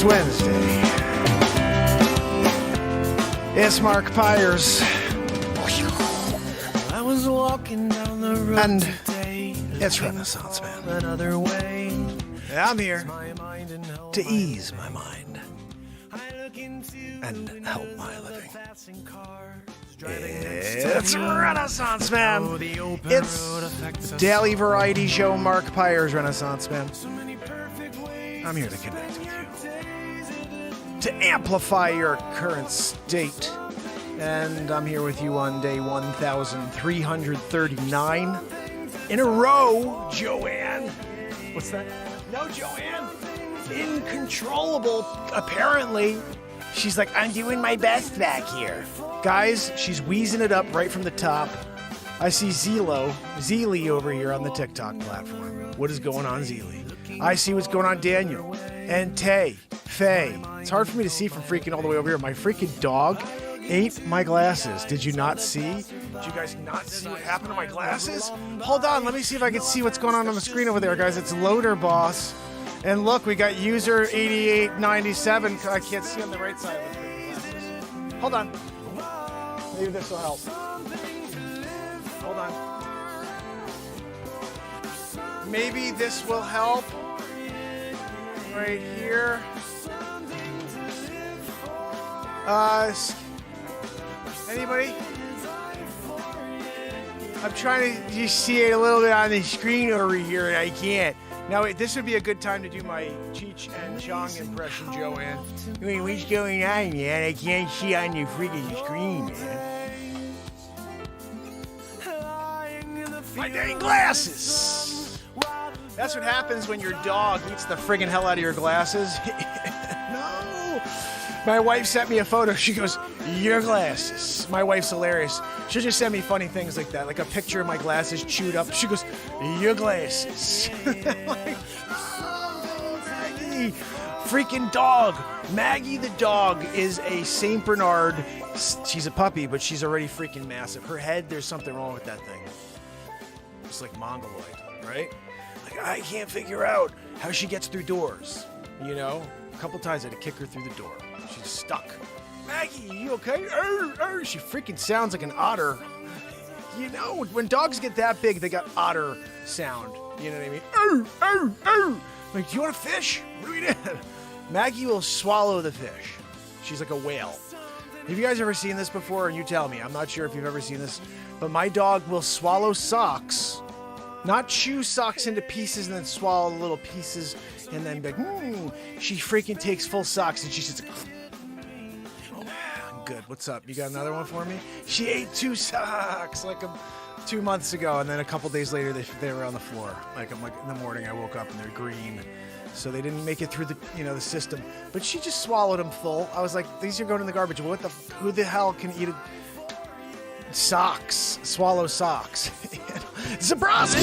Wednesday. It's Mark Pires. I was walking down the road And today, it's Renaissance Man. another way. And I'm here to ease my mind and help my living. It's Renaissance Man. It's daily variety show Mark Pires Renaissance Man. I'm here to connect with you, to amplify your current state. And I'm here with you on day 1339 in a row, Joanne. What's that? No, Joanne. Incontrollable, apparently. She's like, I'm doing my best back here. Guys, she's wheezing it up right from the top. I see Zeely over here on the TikTok platform. What is going on, Zeely? I see what's going on, Daniel. And Faye. It's hard for me to see from freaking all the way over here. My freaking dog ate my glasses. Did you not see? Did you guys not see what happened to my glasses? Hold on, let me see if I can see what's going on the screen over there, guys. It's Loader Boss. And look, we got user 8897. I can't see on the right side of the freaking glasses. Hold on. Maybe this will help. Hold on. Maybe this will help. Right here. Anybody? I'm trying to just see it a little bit on the screen over here, and I can't. Now, this would be a good time to do my Cheech and Chong impression, Joanne. Wait, what's going on, man? I can't see on your freaking screen, man. My dang glasses! That's what happens when your dog eats the friggin' hell out of your glasses. No! My wife sent me a photo. She goes, your glasses. My wife's hilarious. She'll just send me funny things like that, like a picture of my glasses chewed up. She goes, your glasses. Like, oh, Maggie. Freaking dog. Maggie the dog is a St. Bernard. She's a puppy, but she's already freaking massive. Her head, there's something wrong with that thing. It's like mongoloid, right? Like, I can't figure out how she gets through doors. You know? A couple times I had to kick her through the door. She's stuck. Maggie, you okay? She freaking sounds like an otter. You know, when dogs get that big, they got otter sound. You know what I mean? Like, do you want a fish? What do we do? Maggie will swallow the fish. She's like a whale. Have you guys ever seen this before? And you tell me. I'm not sure if you've ever seen this. But my dog will swallow socks. Not chew socks into pieces and then swallow the little pieces and then be like, She freaking takes full socks and she says, good. What's up? You got another one for me? She ate 2 socks like 2 months ago, and then a couple days later they were on the floor. Like in the morning I woke up and they're green, so they didn't make it through the the system. But she just swallowed them full. I was like, these are going in the garbage. Who the hell can eat socks? Swallow socks. Zabrowski!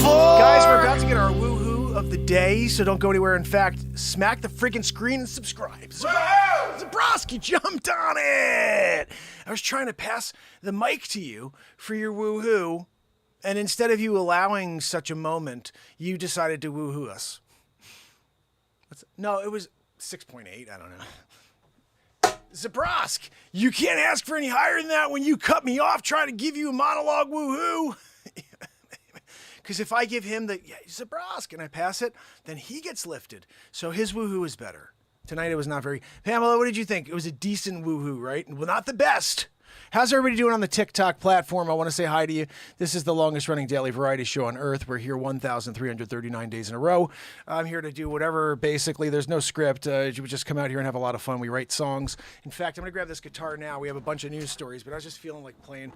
Guys, we're about to get our woohoo of the day, so don't go anywhere. In fact, smack the freaking screen and subscribe. Zabrowski jumped on it! I was trying to pass the mic to you for your woohoo, and instead of you allowing such a moment, you decided to woohoo us. No, it was 6.8. I don't know. Zabrosk, you can't ask for any higher than that when you cut me off trying to give you a monologue woohoo. Because if I give him the Zabrosk and I pass it, then he gets lifted. So his woohoo is better. Tonight it was not very... Pamela, what did you think? It was a decent woohoo, right? Well, not the best. How's everybody doing on the TikTok platform? I want to say hi to you. This is the longest running daily variety show on earth. We're here 1,339 days in a row. I'm here to do whatever, basically. There's no script. We just come out here and have a lot of fun. We write songs. In fact, I'm going to grab this guitar now. We have a bunch of news stories, but I was just feeling like playing.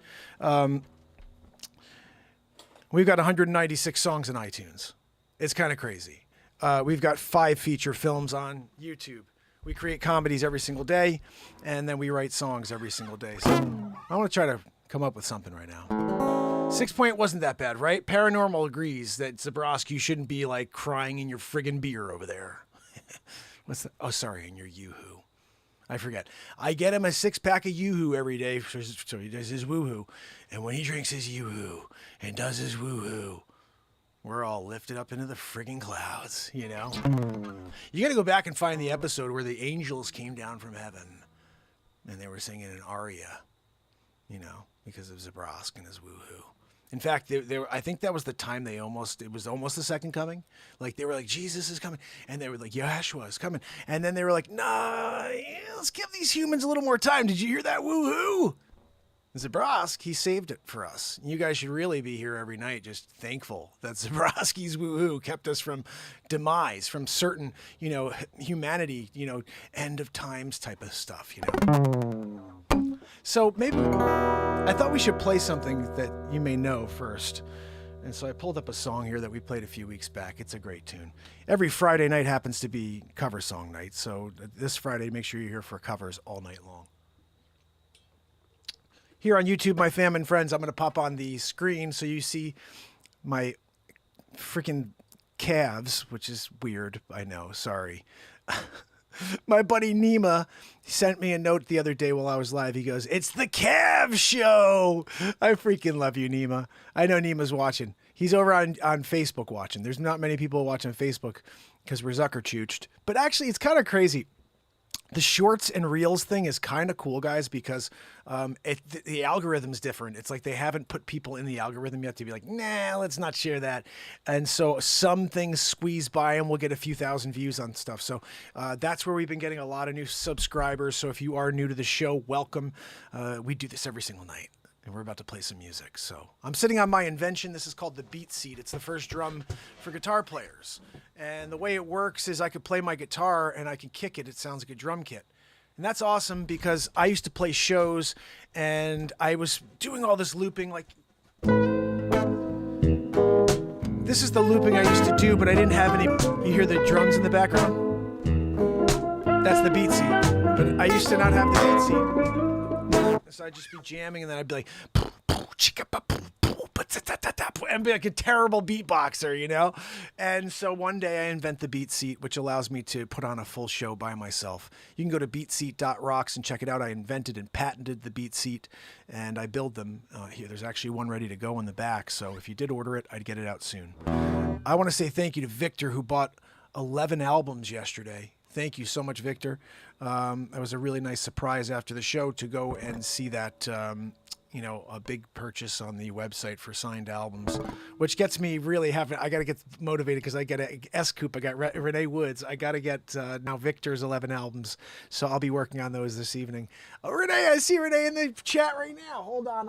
We've got 196 songs on iTunes. It's kind of crazy. We've got 5 feature films on YouTube. We create comedies every single day, and then we write songs every single day. So I want to try to come up with something right now. 6 point wasn't that bad, right? Paranormal agrees that Zabrowski, you shouldn't be like crying in your friggin' beer over there. What's the, oh, sorry, in your Yoo-hoo. I forget. I get him a 6-pack of Yoo-hoo every day, so he does his woo-hoo. And when he drinks his Yoo-hoo and does his woo-hoo, We're all lifted up into the friggin' clouds, you know? You got to go back and find the episode where the angels came down from heaven and they were singing an aria, you know, because of Zabrosk and his woohoo. In fact, I think that was the time it was almost the second coming. Like, they were like, Jesus is coming. And they were like, Yeshua is coming. And then they were like, nah, yeah, let's give these humans a little more time. Did you hear that woohoo? Zabrosk, he saved it for us. You guys should really be here every night just thankful that Zabroski's woohoo kept us from demise, from certain, you know, humanity, you know, end of times type of stuff, you know. So maybe I thought we should play something that you may know first. And so I pulled up a song here that we played a few weeks back. It's a great tune. Every Friday night happens to be cover song night. So this Friday, make sure you're here for covers all night long. Here on YouTube, my fam and friends, I'm going to pop on the screen so you see my freaking calves, which is weird. I know. Sorry. My buddy Nima sent me a note the other day while I was live. He goes, "It's the Cav Show." I freaking love you, Nima. I know Nima's watching. He's over on Facebook watching. There's not many people watching Facebook because we're Zucker-chooched. But actually, it's kind of crazy. The shorts and reels thing is kind of cool, guys, because the algorithm's different. It's like they haven't put people in the algorithm yet to be like, nah, let's not share that. And so some things squeeze by and we'll get a few thousand views on stuff. So that's where we've been getting a lot of new subscribers. So if you are new to the show, welcome. We do this every single night. And we're about to play some music. So I'm sitting on my invention. This is called the Beat Seat. It's the first drum for guitar players. And the way it works is I could play my guitar and I can kick it. It sounds like a drum kit. And that's awesome because I used to play shows and I was doing all this looping. Like, this is the looping I used to do, but I didn't have any. You hear the drums in the background? That's the beat seat. But I used to not have the beat seat. So I'd just be jamming and then I'd be like, and be like a terrible beatboxer, you know? And so one day I invent the Beat Seat, which allows me to put on a full show by myself. You can go to beatseat.rocks and check it out. I invented and patented the Beat Seat and I build them here. There's actually one ready to go in the back. So if you did order it, I'd get it out soon. I want to say thank you to Victor, who bought 11 albums yesterday. Thank you so much, Victor. It was a really nice surprise after the show to go and see that, you know, a big purchase on the website for signed albums, which gets me really I got to get motivated because I get a S-Coupe. I got Renee Woods. I got to get now Victor's 11 albums. So I'll be working on those this evening. Oh, Renee, I see Renee in the chat right now. Hold on,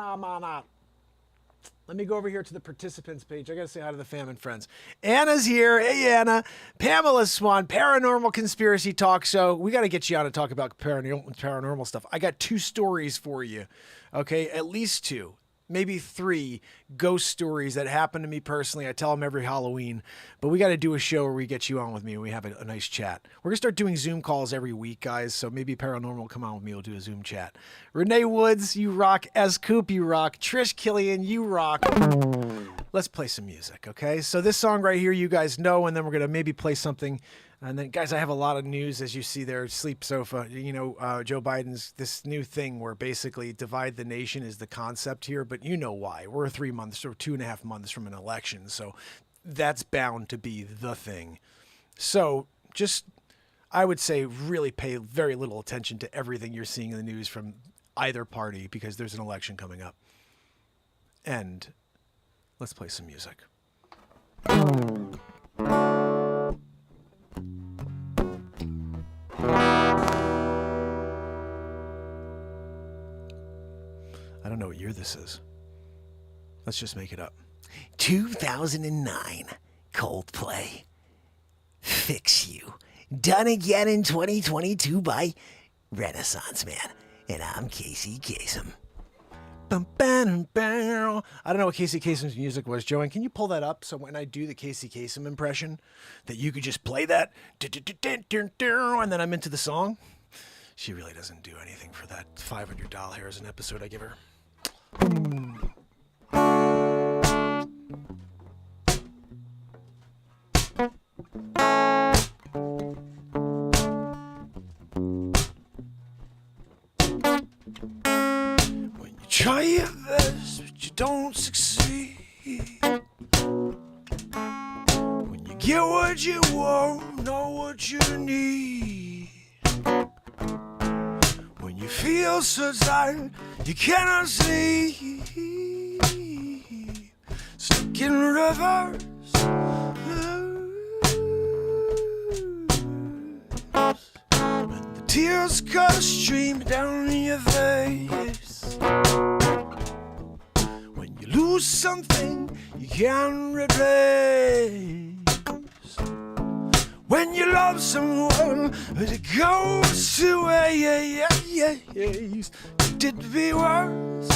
Let me go over here to the participants page. I got to say hi to the fam and friends. Anna's here. Hey, Anna. Pamela Swan, Paranormal Conspiracy Talk Show. We got to get you on to talk about paranormal stuff. I got 2 stories for you. Okay, at least 2. Maybe 3 ghost stories that happen to me personally. I tell them every Halloween, but we got to do a show where we get you on with me and we have a nice chat. We're going to start doing Zoom calls every week, guys. So maybe Paranormal will come on with me. We'll do a Zoom chat. Renee Woods, you rock. S-Coop, you rock. Trish Killian, you rock. Let's play some music, okay? So this song right here, you guys know, and then we're going to maybe play something. And then, guys, I have a lot of news, as you see there, Sleep Sofa. You know, Joe Biden's this new thing where basically divide the nation is the concept here, but you know why. We're 3 months or 2.5 months from an election, so that's bound to be the thing. So just, I would say, really pay very little attention to everything you're seeing in the news from either party because there's an election coming up. And let's play some music. I don't know what year this is. Let's just make it up. 2009, Coldplay. Fix You. Done again in 2022 by Renaissance Man. And I'm Casey Kasem. I don't know what Casey Kasem's music was. Joanne, can you pull that up so when I do the Casey Kasem impression that you could just play that and then I'm into the song? She really doesn't do anything for that $500 an episode I give her. When you try your best, but you don't succeed. Get what you want, know what you need. When you feel so tired, you cannot sleep. Stuck in reverse. When the tears cut a stream down your face. When you lose something you can't replace. When you love someone, but it goes to waste. Could it be worse?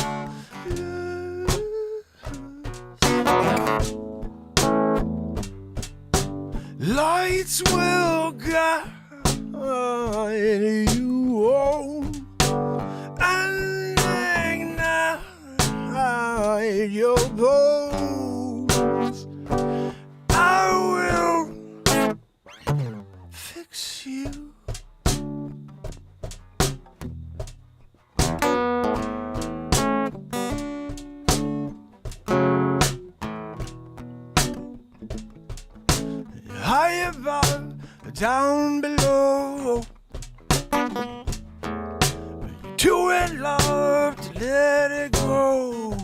Lights will guide you home and ignite your bones. I will fix you. High above, down below. Too in love to let it go.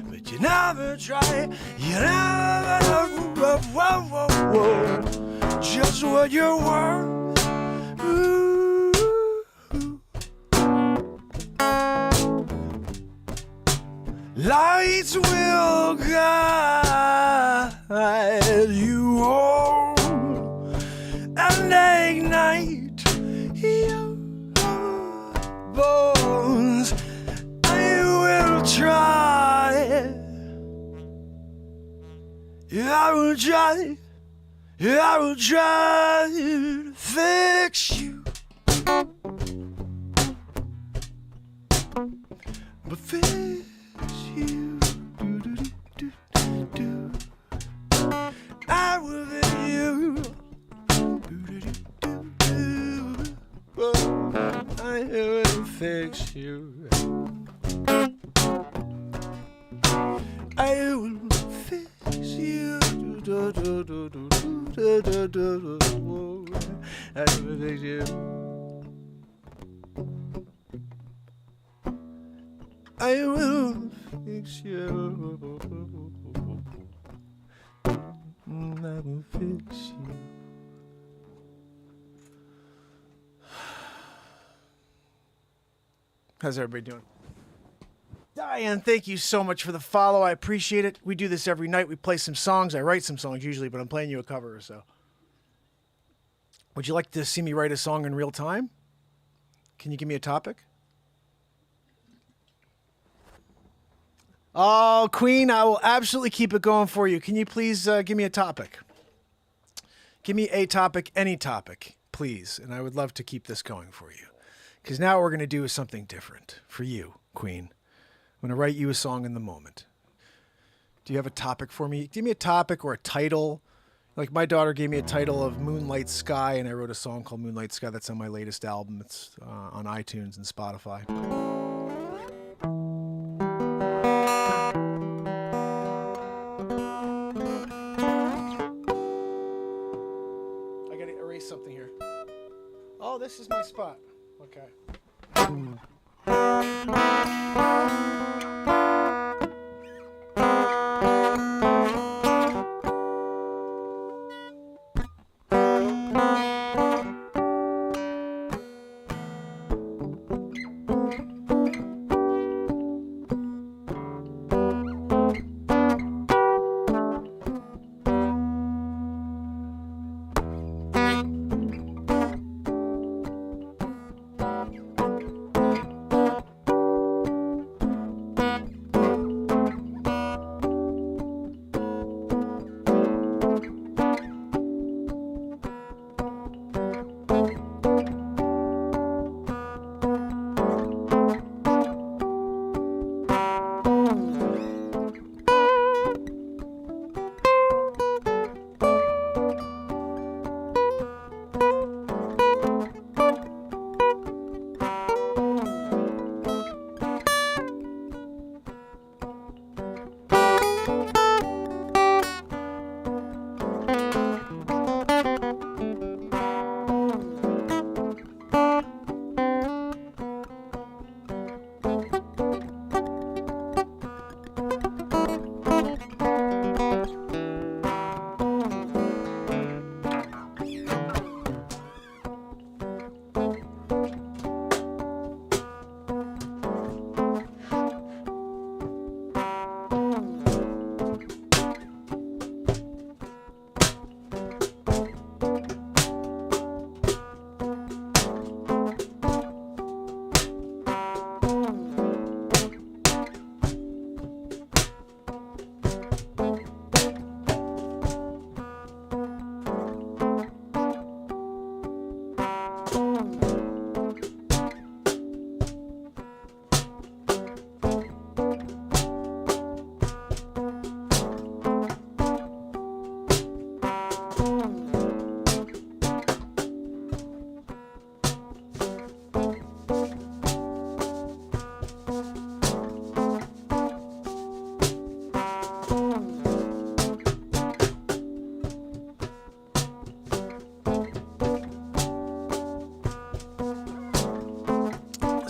But you never try, you never know just what you're worth. Ooh. Lights will guide you home and ignite your bones. I will try. I will try. I will try to fix you. But fix you. I will fix you. I will fix you. I will fix you. I will fix you. I will fix you. I will fix you. How's everybody doing? Diane, thank you so much for the follow. I appreciate it. We do this every night. We play some songs. I write some songs usually, but I'm playing you a cover or so. Would you like to see me write a song in real time? Can you give me a topic? Oh, Queen, I will absolutely keep it going for you. Can you please give me a topic? Give me a topic, any topic, please. And I would love to keep this going for you. Because now what we're going to do is something different for you, Queen. I'm going to write you a song in the moment. Do you have a topic for me? Give me a topic or a title. Like my daughter gave me a title of Moonlight Sky, and I wrote a song called Moonlight Sky. That's on my latest album. It's on iTunes and Spotify. I got to erase something here. Oh, this is my spot. Okay.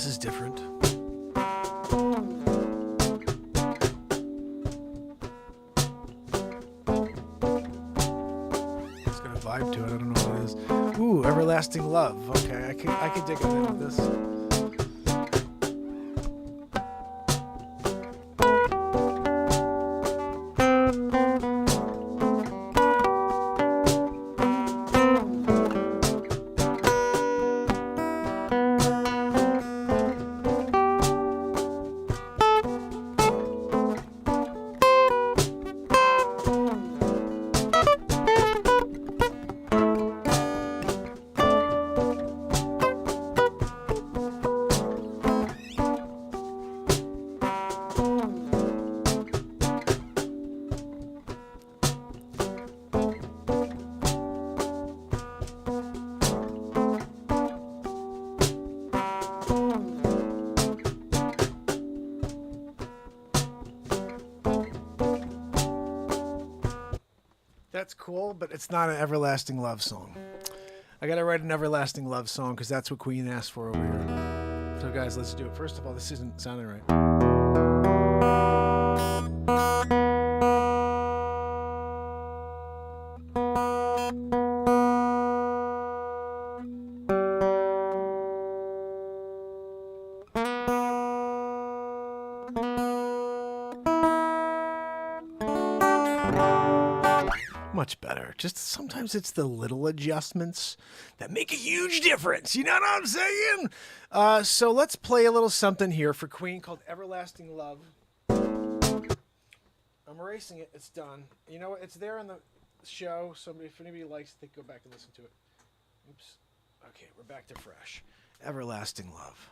This is different. It's got a vibe to it. I don't know what it is. Ooh, Everlasting Love. Okay, I could dig in with this. That's cool, but it's not an everlasting love song. I gotta write an everlasting love song because that's what Queen asked for over here. So guys, let's do it. First of all, this isn't sounding right. Much better. Just sometimes it's the little adjustments that make a huge difference. You know what I'm saying? So let's play a little something here for Queen called Everlasting Love. I'm erasing it. It's done. You know what? It's there in the show. So if anybody likes, they can go back and listen to it. Oops. Okay, we're back to fresh. Everlasting Love.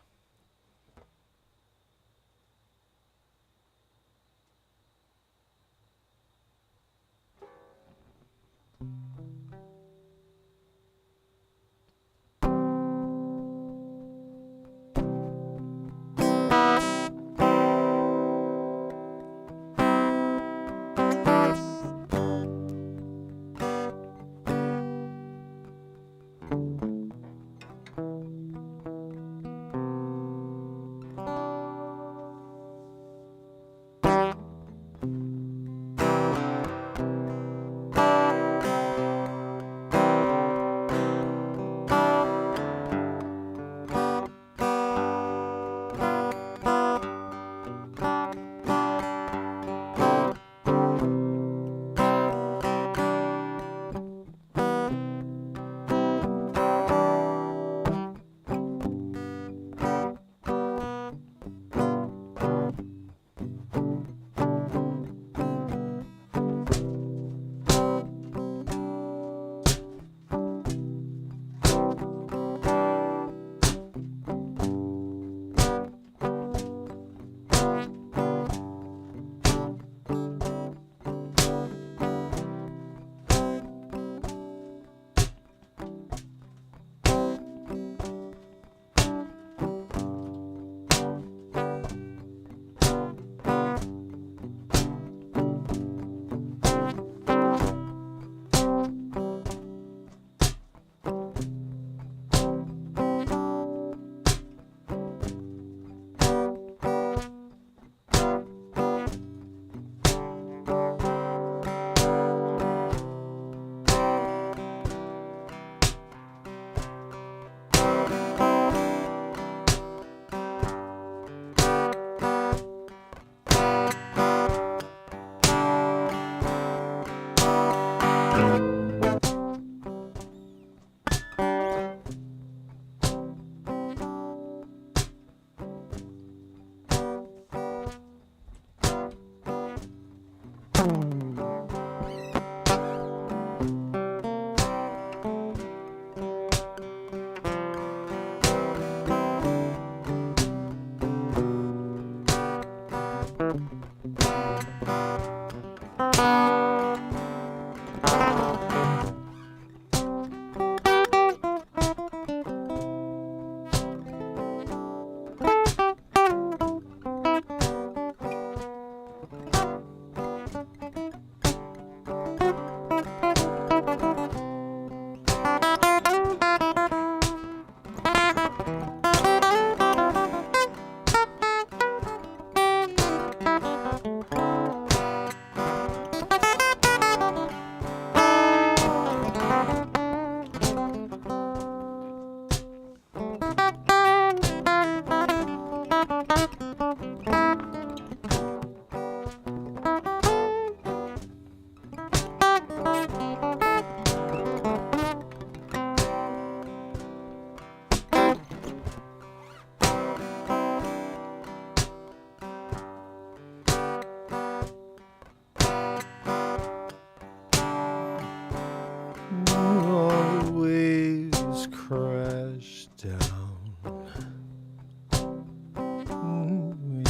crash down.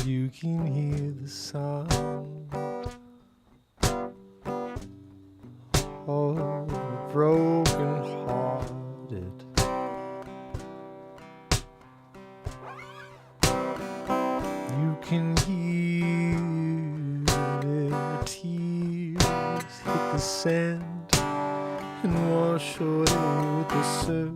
You can hear the sound of the broken hearted. You can hear their tears hit the sand and wash away with the surf.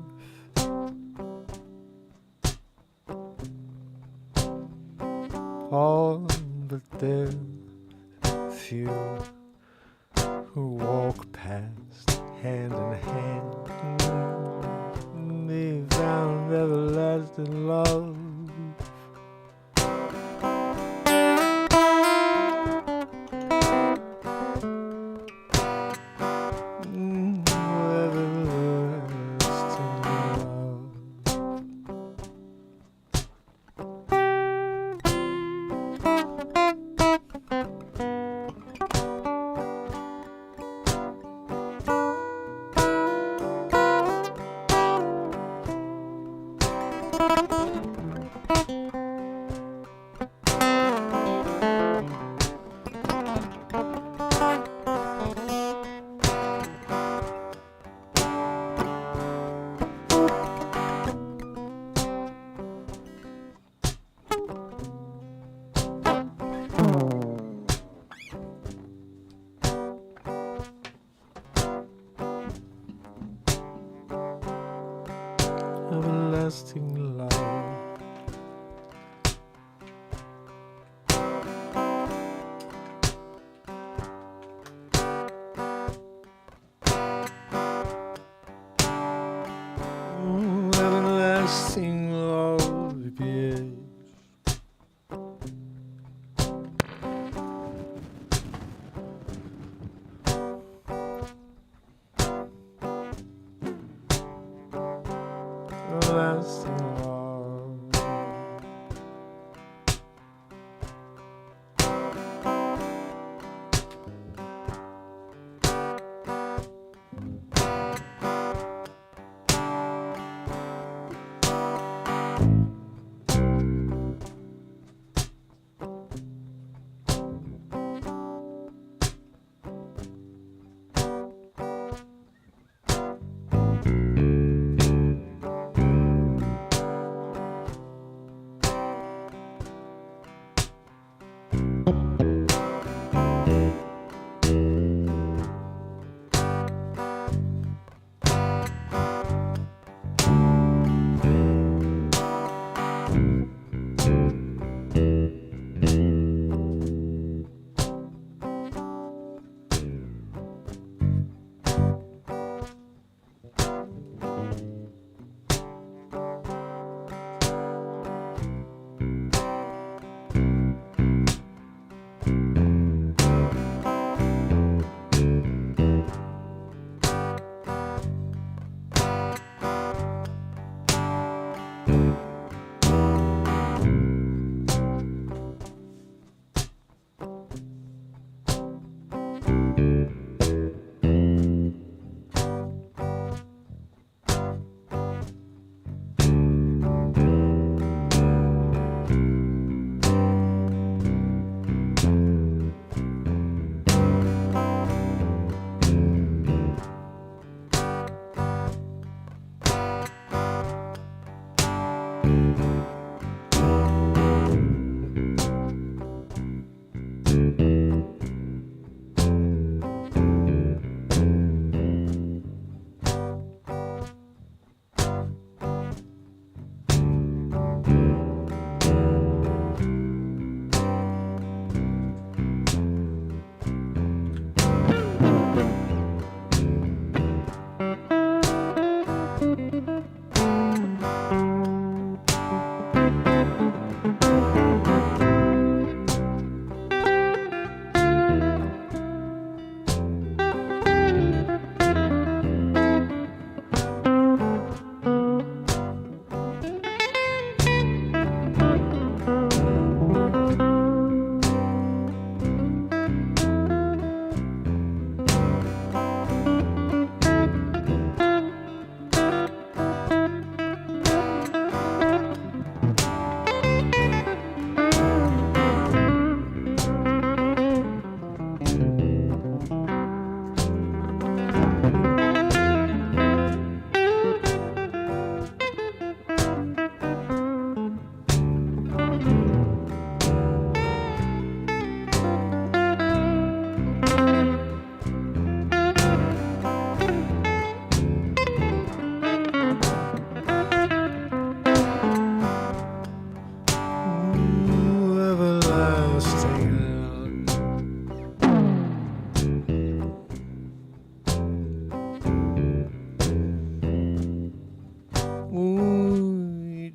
All but there few who walk past hand in hand. They found everlasting love. Everlasting love. Everlasting love, yes. Everlasting love.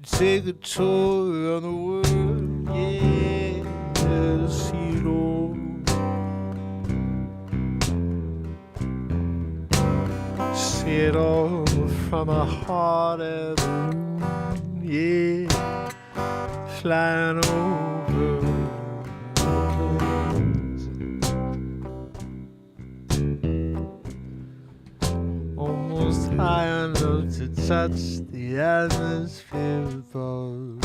take a tour of the world, yes, you know. See it all from a hot air balloon, yeah, flying over the plains. Almost high enough to touch the atmosphere above.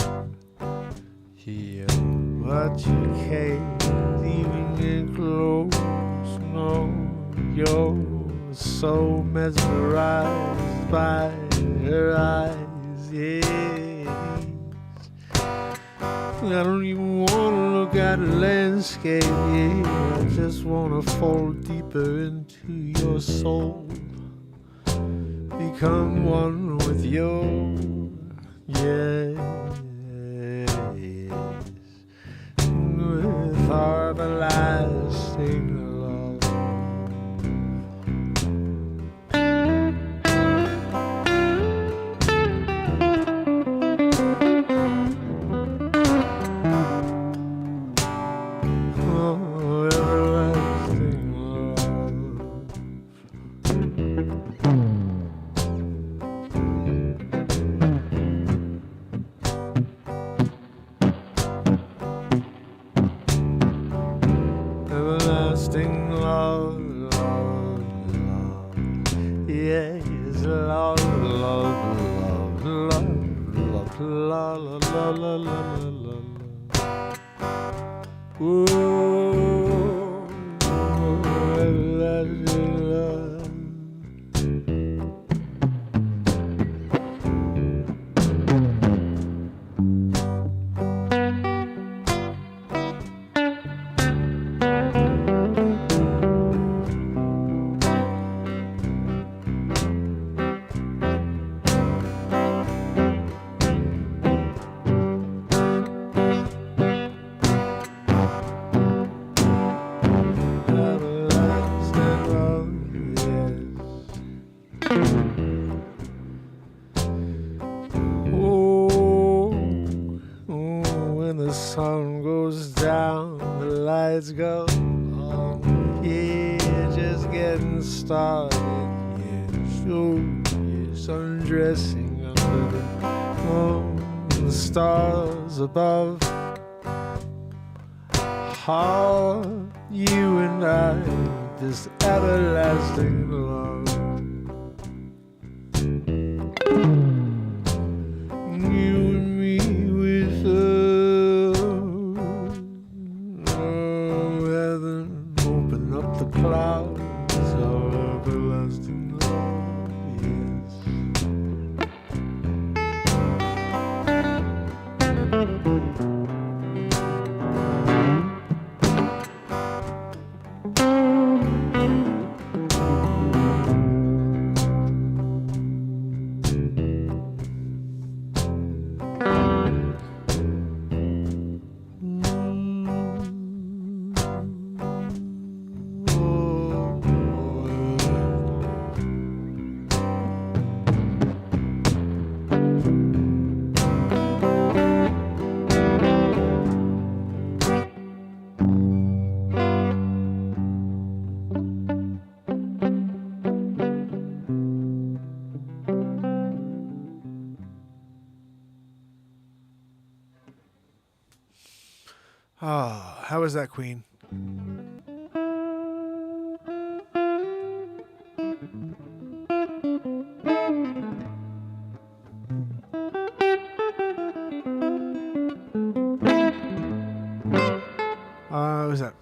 Yeah, but you can't even get close, no, you're so mesmerized by her eyes, yes. I don't even want to look at the landscape, yeah. I just want to fall deeper into your soul, become one with you, yes, with our everlasting love. Oh, everlasting love. Everlasting love, love, love. Yes, love, love, love, love, love, la, la, la, la, la, la, la. Whoa, everlasting love. When the sun goes down, the lights go on. Yeah, just getting started. Yeah, sure, yes, undressing under the stars above. How you and I, this everlasting love. You and me with heaven, open up the clouds, our everlasting love, yes. Ah, how was that, Queen? What was that?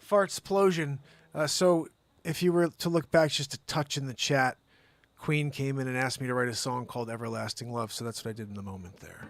Fartsplosion. So if you were to look back just a touch in the chat, Queen came in and asked me to write a song called Everlasting Love, so that's what I did in the moment there.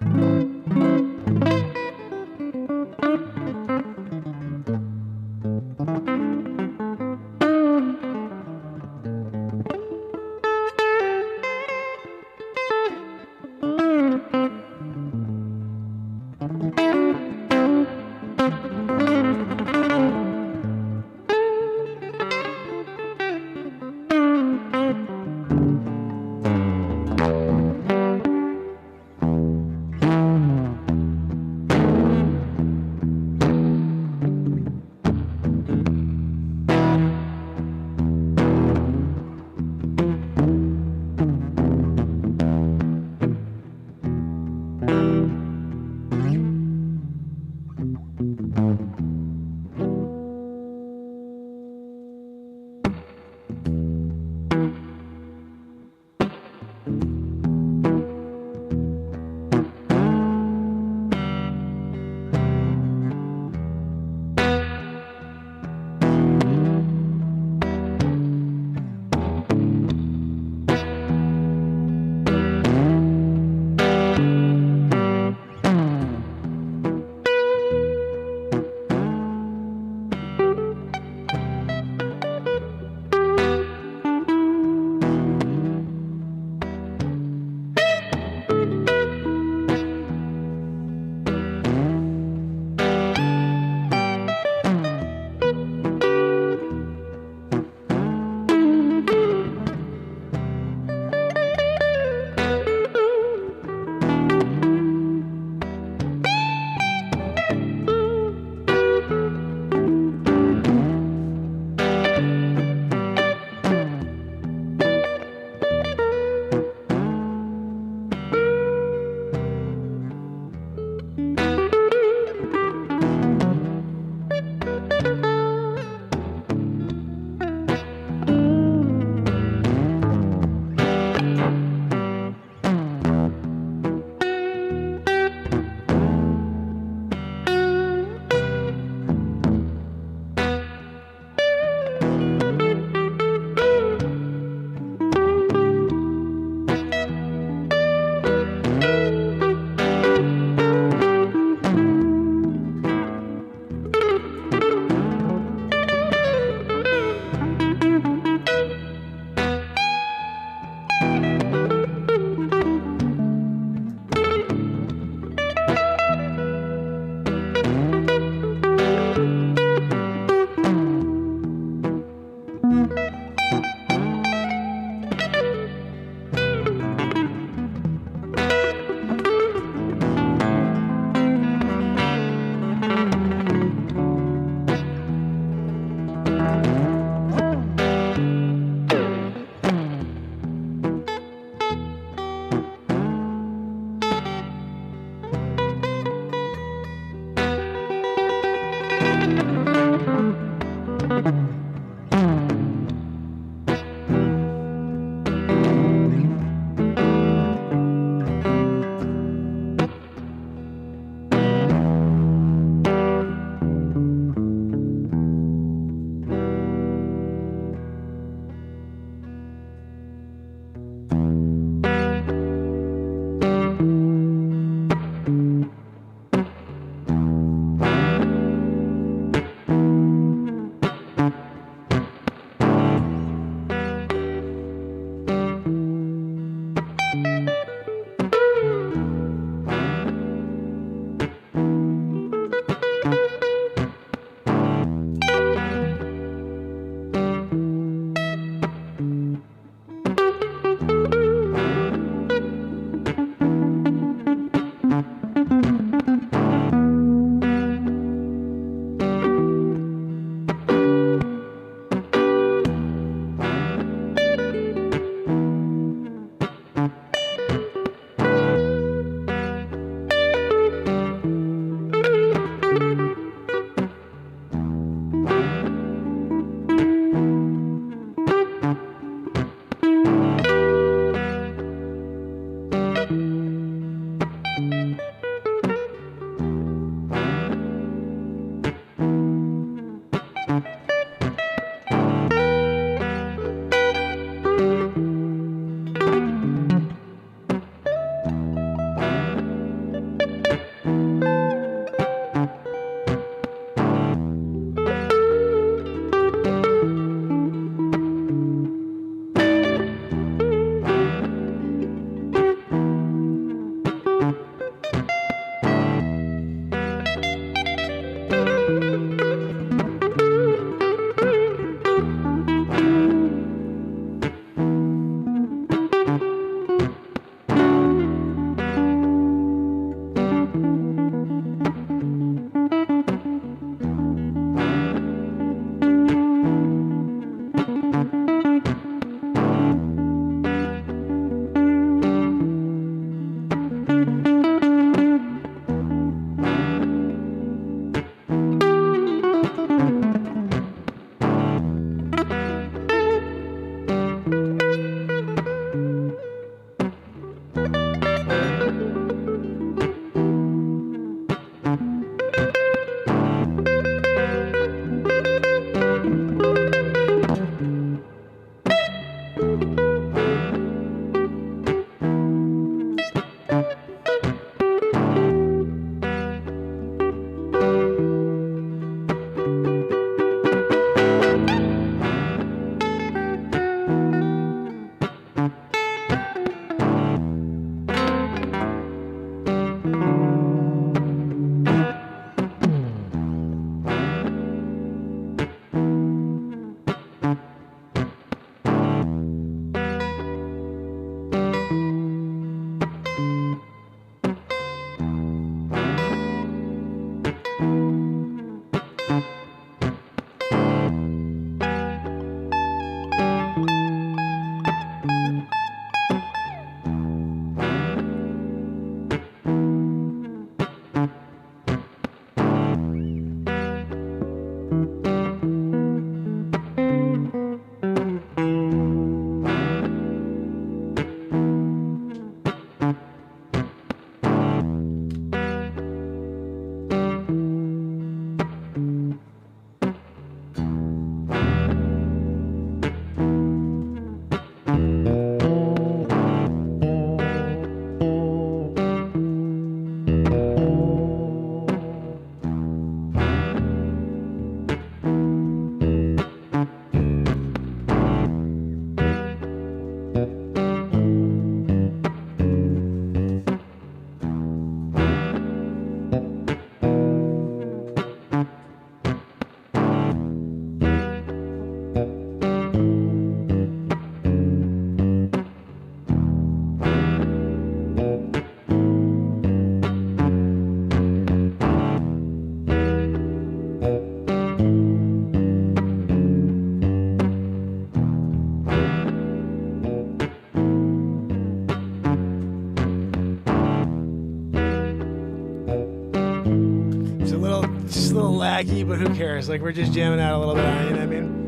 little laggy, but who cares? Like, we're just jamming out a little bit, you know what I mean?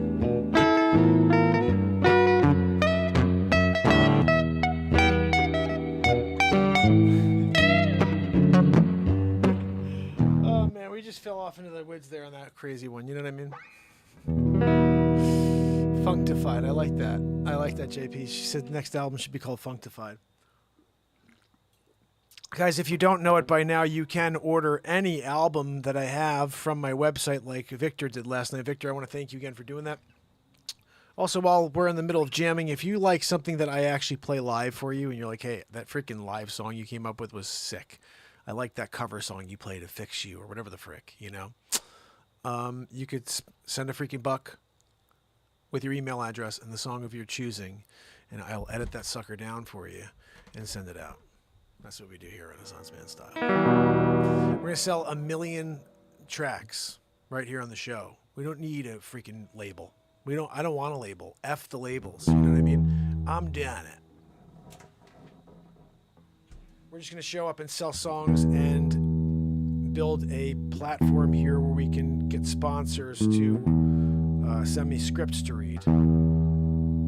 Oh, man, we just fell off into the woods there on that crazy one, you know what I mean? Functified, I like that. I like that, JP. She said the next album should be called Functified. Guys, if you don't know it by now, you can order any album that I have from my website like Victor did last night. Victor, I want to thank you again for doing that. Also, while we're in the middle of jamming, if you like something that I actually play live for you and you're like, hey, that freaking live song you came up with was sick. I like that cover song you played to fix you or whatever the frick, you know. You could send a freaking buck with your email address and the song of your choosing, and I'll edit that sucker down for you and send it out. That's what we do here, Renaissance Man style. We're going to sell 1 million tracks right here on the show. We don't need a freaking label. I don't want a label. F the labels. You know what I mean? I'm done it. We're just going to show up and sell songs and build a platform here where we can get sponsors to send me scripts to read.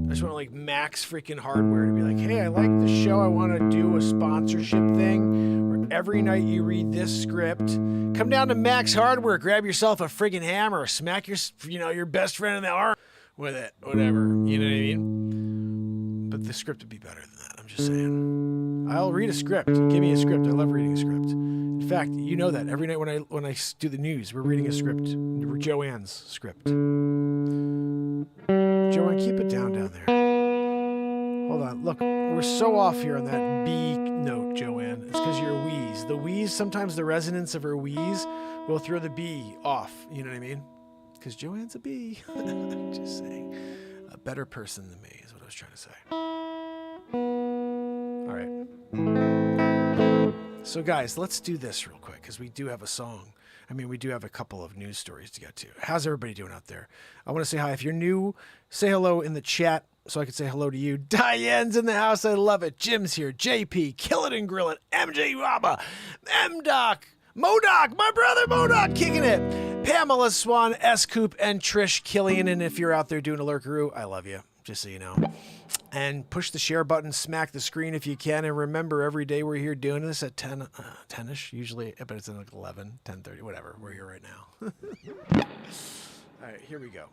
I just want like Max freaking Hardware to be like, hey, I like the show. I want to do a sponsorship thing where every night you read this script. Come down to Max Hardware, grab yourself a friggin' hammer, smack your best friend in the arm with it, whatever. You know what I mean? But the script would be better than that. I'm just saying. I'll read a script. Give me a script. I love reading a script. In fact, you know that every night when I do the news, we're reading a script. Joanne's script. Joanne, keep it down there. Hold on. Look, we're so off here on that B note, Joanne. It's because you're a wheeze. The wheeze, sometimes the resonance of her wheeze will throw the B off. You know what I mean? Because Joanne's a B. Just saying. A better person than me is what I was trying to say. All right. So, guys, let's do this real quick because we do have a song. I mean, we do have a couple of news stories to get to. How's everybody doing out there? I want to say hi. If you're new, say hello in the chat so I can say hello to you. Diane's in the house. I love it. Jim's here. JP, Kill It and Grill It. MJ Raba, M-Doc, Modoc, my brother Modoc, kicking it. Pamela Swan, S-Coop, and Trish Killian. And if you're out there doing a lurkaroo, I love you, just so you know. And push the share button, smack the screen if you can. And remember, every day we're here doing this at 10-ish, usually, but it's in like 11, 10:30, whatever. We're here right now. All right, here we go.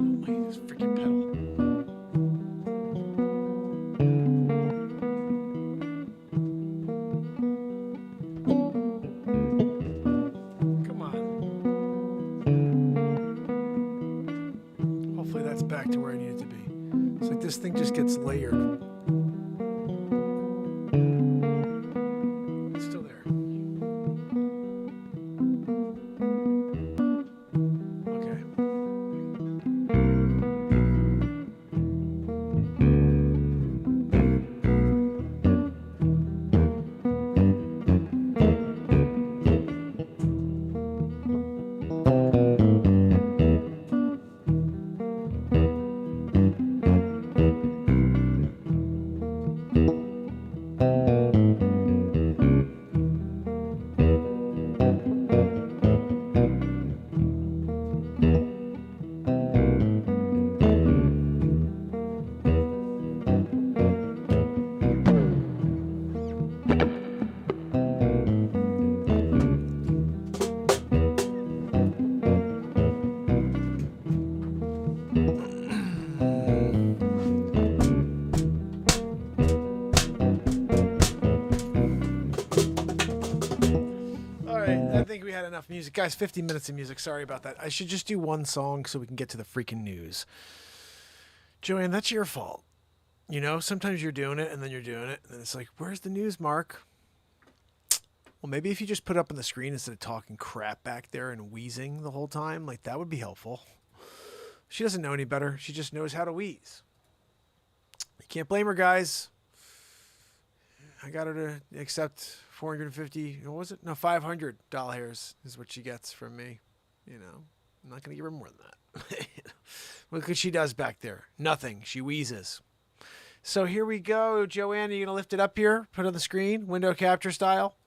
my this freaking pedal. Come on. Hopefully that's back to where I need it to be. It's like this thing just gets layered. It's still there. Okay. I think we had enough music. Guys, 50 minutes of music. Sorry about that. I should just do one song so we can get to the freaking news. Joanne, that's your fault. You know, sometimes you're doing it and then you're doing it. And then it's like, where's the news, Mark? Well, maybe if you just put up on the screen instead of talking crap back there and wheezing the whole time, like that would be helpful. She doesn't know any better. She just knows how to wheeze. You can't blame her, guys. I got her to accept 450, what was it? No, $500 is what she gets from me. You know, I'm not going to give her more than that. Look what she does back there. Nothing. She wheezes. So here we go. Joanne, are you going to lift it up here? Put it on the screen, window capture style.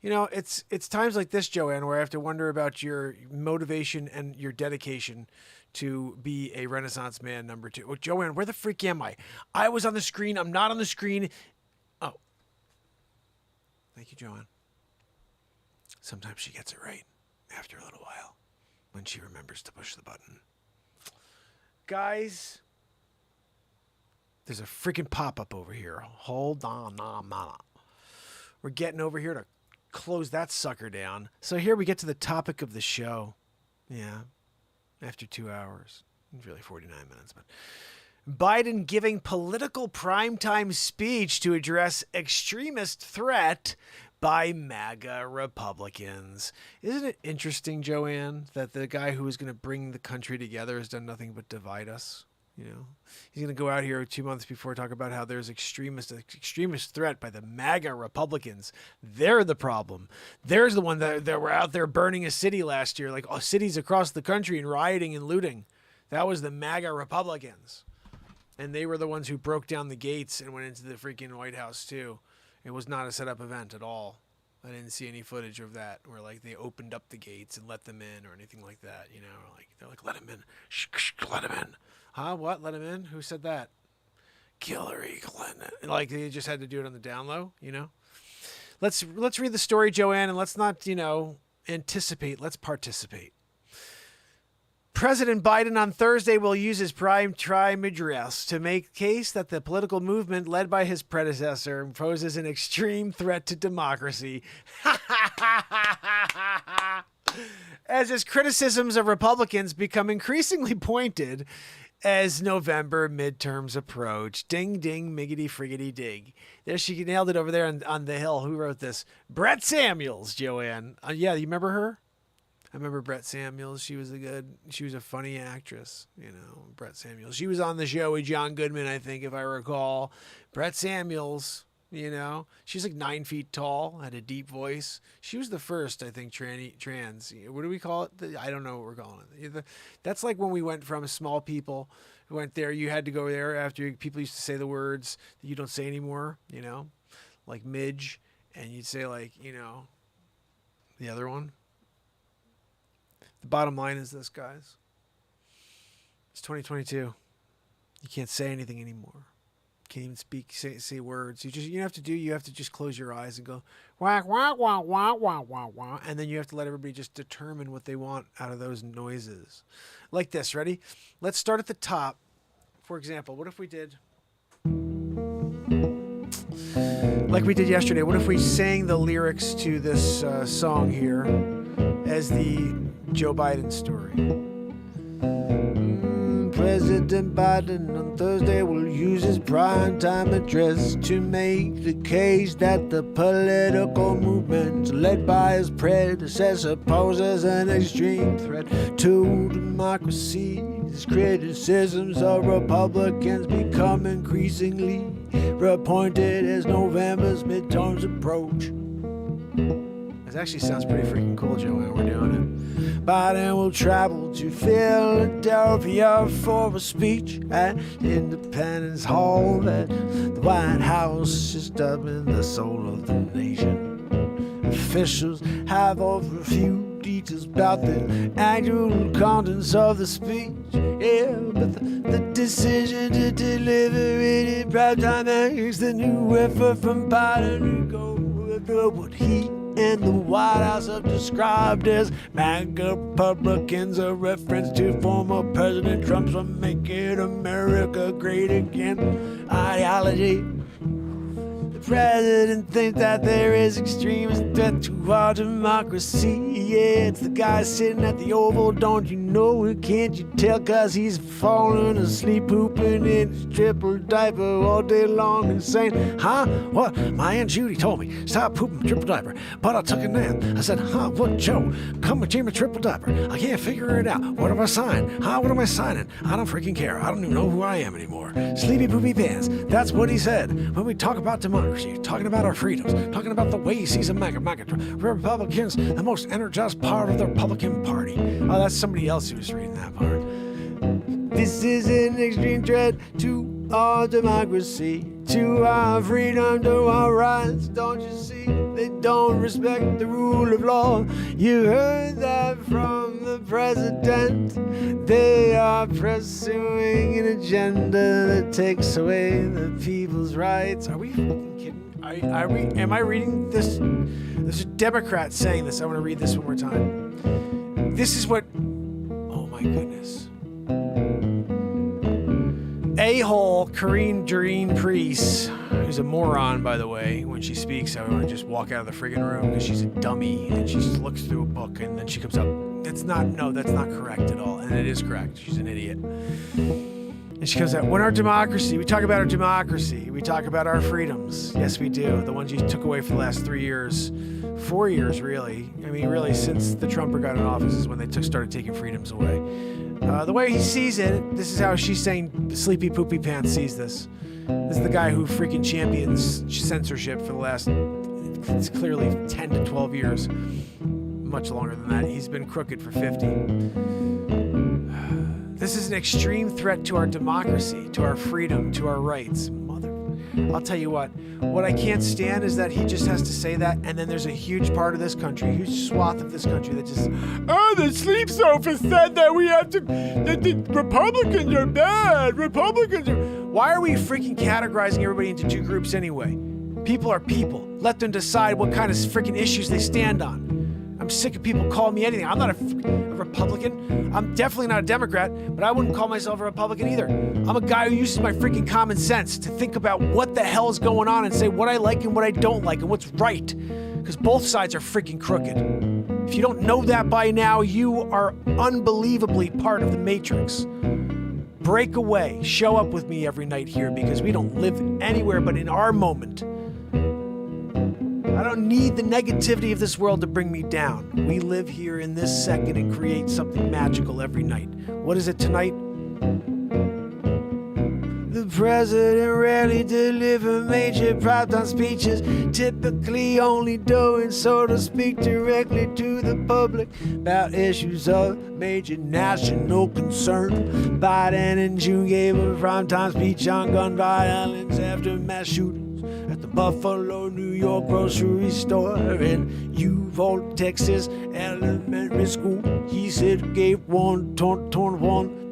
You know, it's times like this, Joanne, where I have to wonder about your motivation and your dedication to be a Renaissance Man number 2. Oh, Joanne, where the freak am I? I was on the screen. I'm not on the screen. Oh. Thank you, Joanne. Sometimes she gets it right after a little while when she remembers to push the button. Guys, there's a freaking pop-up over here. Hold on, nah. We're getting over here to close that sucker down. So here we get to the topic of the show. Yeah, after 2 hours. It's really 49 minutes, but Biden giving political primetime speech to address extremist threat by MAGA Republicans. Isn't it interesting, Joanne, that the guy who is going to bring the country together has done nothing but divide us? You know, he's going to go out here 2 months before talk about how there's extremist threat by the MAGA Republicans. They're the problem. There's the one that were out there burning a city last year, like cities across the country and rioting and looting. That was the MAGA Republicans. And they were the ones who broke down the gates and went into the freaking White House too. It was not a set-up event at all. I didn't see any footage of that where like they opened up the gates and let them in or anything like that. You know, like they're like, let him in. Shh, let him in. Huh? What? Let him in? Who said that? Hillary Clinton. Like they just had to do it on the down low. You know. Let's read the story, Joanne, and let's not anticipate. Let's participate. President Biden on Thursday will use his prime time address to make case that the political movement led by his predecessor poses an extreme threat to democracy. As his criticisms of Republicans become increasingly pointed as November midterms approach. Ding, ding, miggity, friggity, dig. There, she nailed it over there on the Hill. Who wrote this? Brett Samuels, Joanne. Yeah, you remember her? I remember Brett Samuels. She was a funny actress, Brett Samuels. She was on the show with John Goodman, I think, if I recall. Brett Samuels, she's like 9 feet tall, had a deep voice. She was the first, I think, trans. What do we call it? I don't know what we're calling it. That's like when we went from small people, we went there, you had to go there after people used to say the words that you don't say anymore, like midge, and you'd say like, the other one. The bottom line is this, guys. It's 2022. You can't say anything anymore. You can't even say words. You have to just close your eyes and go wah wah wah wah wah wah wah, and then you have to let everybody just determine what they want out of those noises. Like this, ready? Let's start at the top. For example, what if we did like we did yesterday? What if we sang the lyrics to this song here as the Joe Biden story? President Biden on Thursday will use his primetime address to make the case that the political movement led by his predecessor poses an extreme threat to democracy. His criticisms of Republicans become increasingly pointed as November's midterms approach. This actually sounds pretty freaking cool, Joanne. We're doing it. Biden will travel to Philadelphia for a speech at Independence Hall that the White House is dubbing the soul of the nation. Officials have over a few details about the actual contents of the speech. Yeah, but the decision to deliver it in prime time makes the new effort from Biden to go with what he and the White House have described as MAGA Republicans, a reference to former President Trump's "Make It America Great Again" ideology. The president thinks that there is extremist threat to our democracy. Yeah, it's the guy sitting at the Oval, don't you know it? Can't you tell? Cause he's falling asleep, pooping in his triple diaper all day long and saying, huh? What? My Aunt Judy told me, stop pooping triple diaper. But I took a nap. I said, huh? What, Joe? Come and change my triple diaper. I can't figure it out. What do I sign? Huh? What am I signing? I don't freaking care. I don't even know who I am anymore. Sleepy poopy pants. That's what he said. When we talk about democracy, talking about our freedoms, talking about the way he sees a MAGA. Republicans, the most energized part of the Republican Party. Oh, that's somebody else who was reading that part. This is an extreme threat to our democracy, to our freedom, to our rights. Don't you see? They don't respect the rule of law. You heard that from the president. They are pursuing an agenda that takes away the people's rights. Are we fucking kidding? Am I reading this? There's a Democrat saying this. I want to read this one more time. This is what, oh my goodness. A-hole Corinne Dream-Priest, who's a moron, by the way. When she speaks, I want to just walk out of the friggin' room because she's a dummy and she just looks through a book and then she comes up. That's not correct at all. And it is correct. She's an idiot. And she comes out, when our democracy, we talk about our democracy, we talk about our freedoms. Yes, we do. The ones you took away for the last 3 years, 4 years, really. I mean, really, since the Trumper got in office is when they started taking freedoms away. The way he sees it, this is how she's saying Sleepy Poopy Pants sees this. This is the guy who freaking champions censorship for the last, it's clearly 10 to 12 years. Much longer than that. He's been crooked for 50. This is an extreme threat to our democracy, to our freedom, to our rights. I'll tell you what I can't stand is that he just has to say that, and then there's a huge part of this country, a huge swath of this country that just, the sleep sofa said that we have to, that the Republicans are bad, Why are we freaking categorizing everybody into two groups anyway? People are people. Let them decide what kind of freaking issues they stand on. I'm sick of people calling me anything. I'm not a Republican. I'm definitely not a Democrat, but I wouldn't call myself a Republican either. I'm a guy who uses my freaking common sense to think about what the hell is going on and say what I like and what I don't like and what's right. Because both sides are freaking crooked. If you don't know that by now, you are unbelievably part of the Matrix. Break away. Show up with me every night here because we don't live anywhere but in our moment. I don't need the negativity of this world to bring me down. We live here in this second and create something magical every night. What is it tonight? The president rarely delivers major primetime speeches, typically only doing so to speak directly to the public about issues of major national concern. Biden in June gave a primetime speech on gun violence after mass shootings at the Buffalo, New York grocery store in Uvalde, Texas elementary school. He said gave one to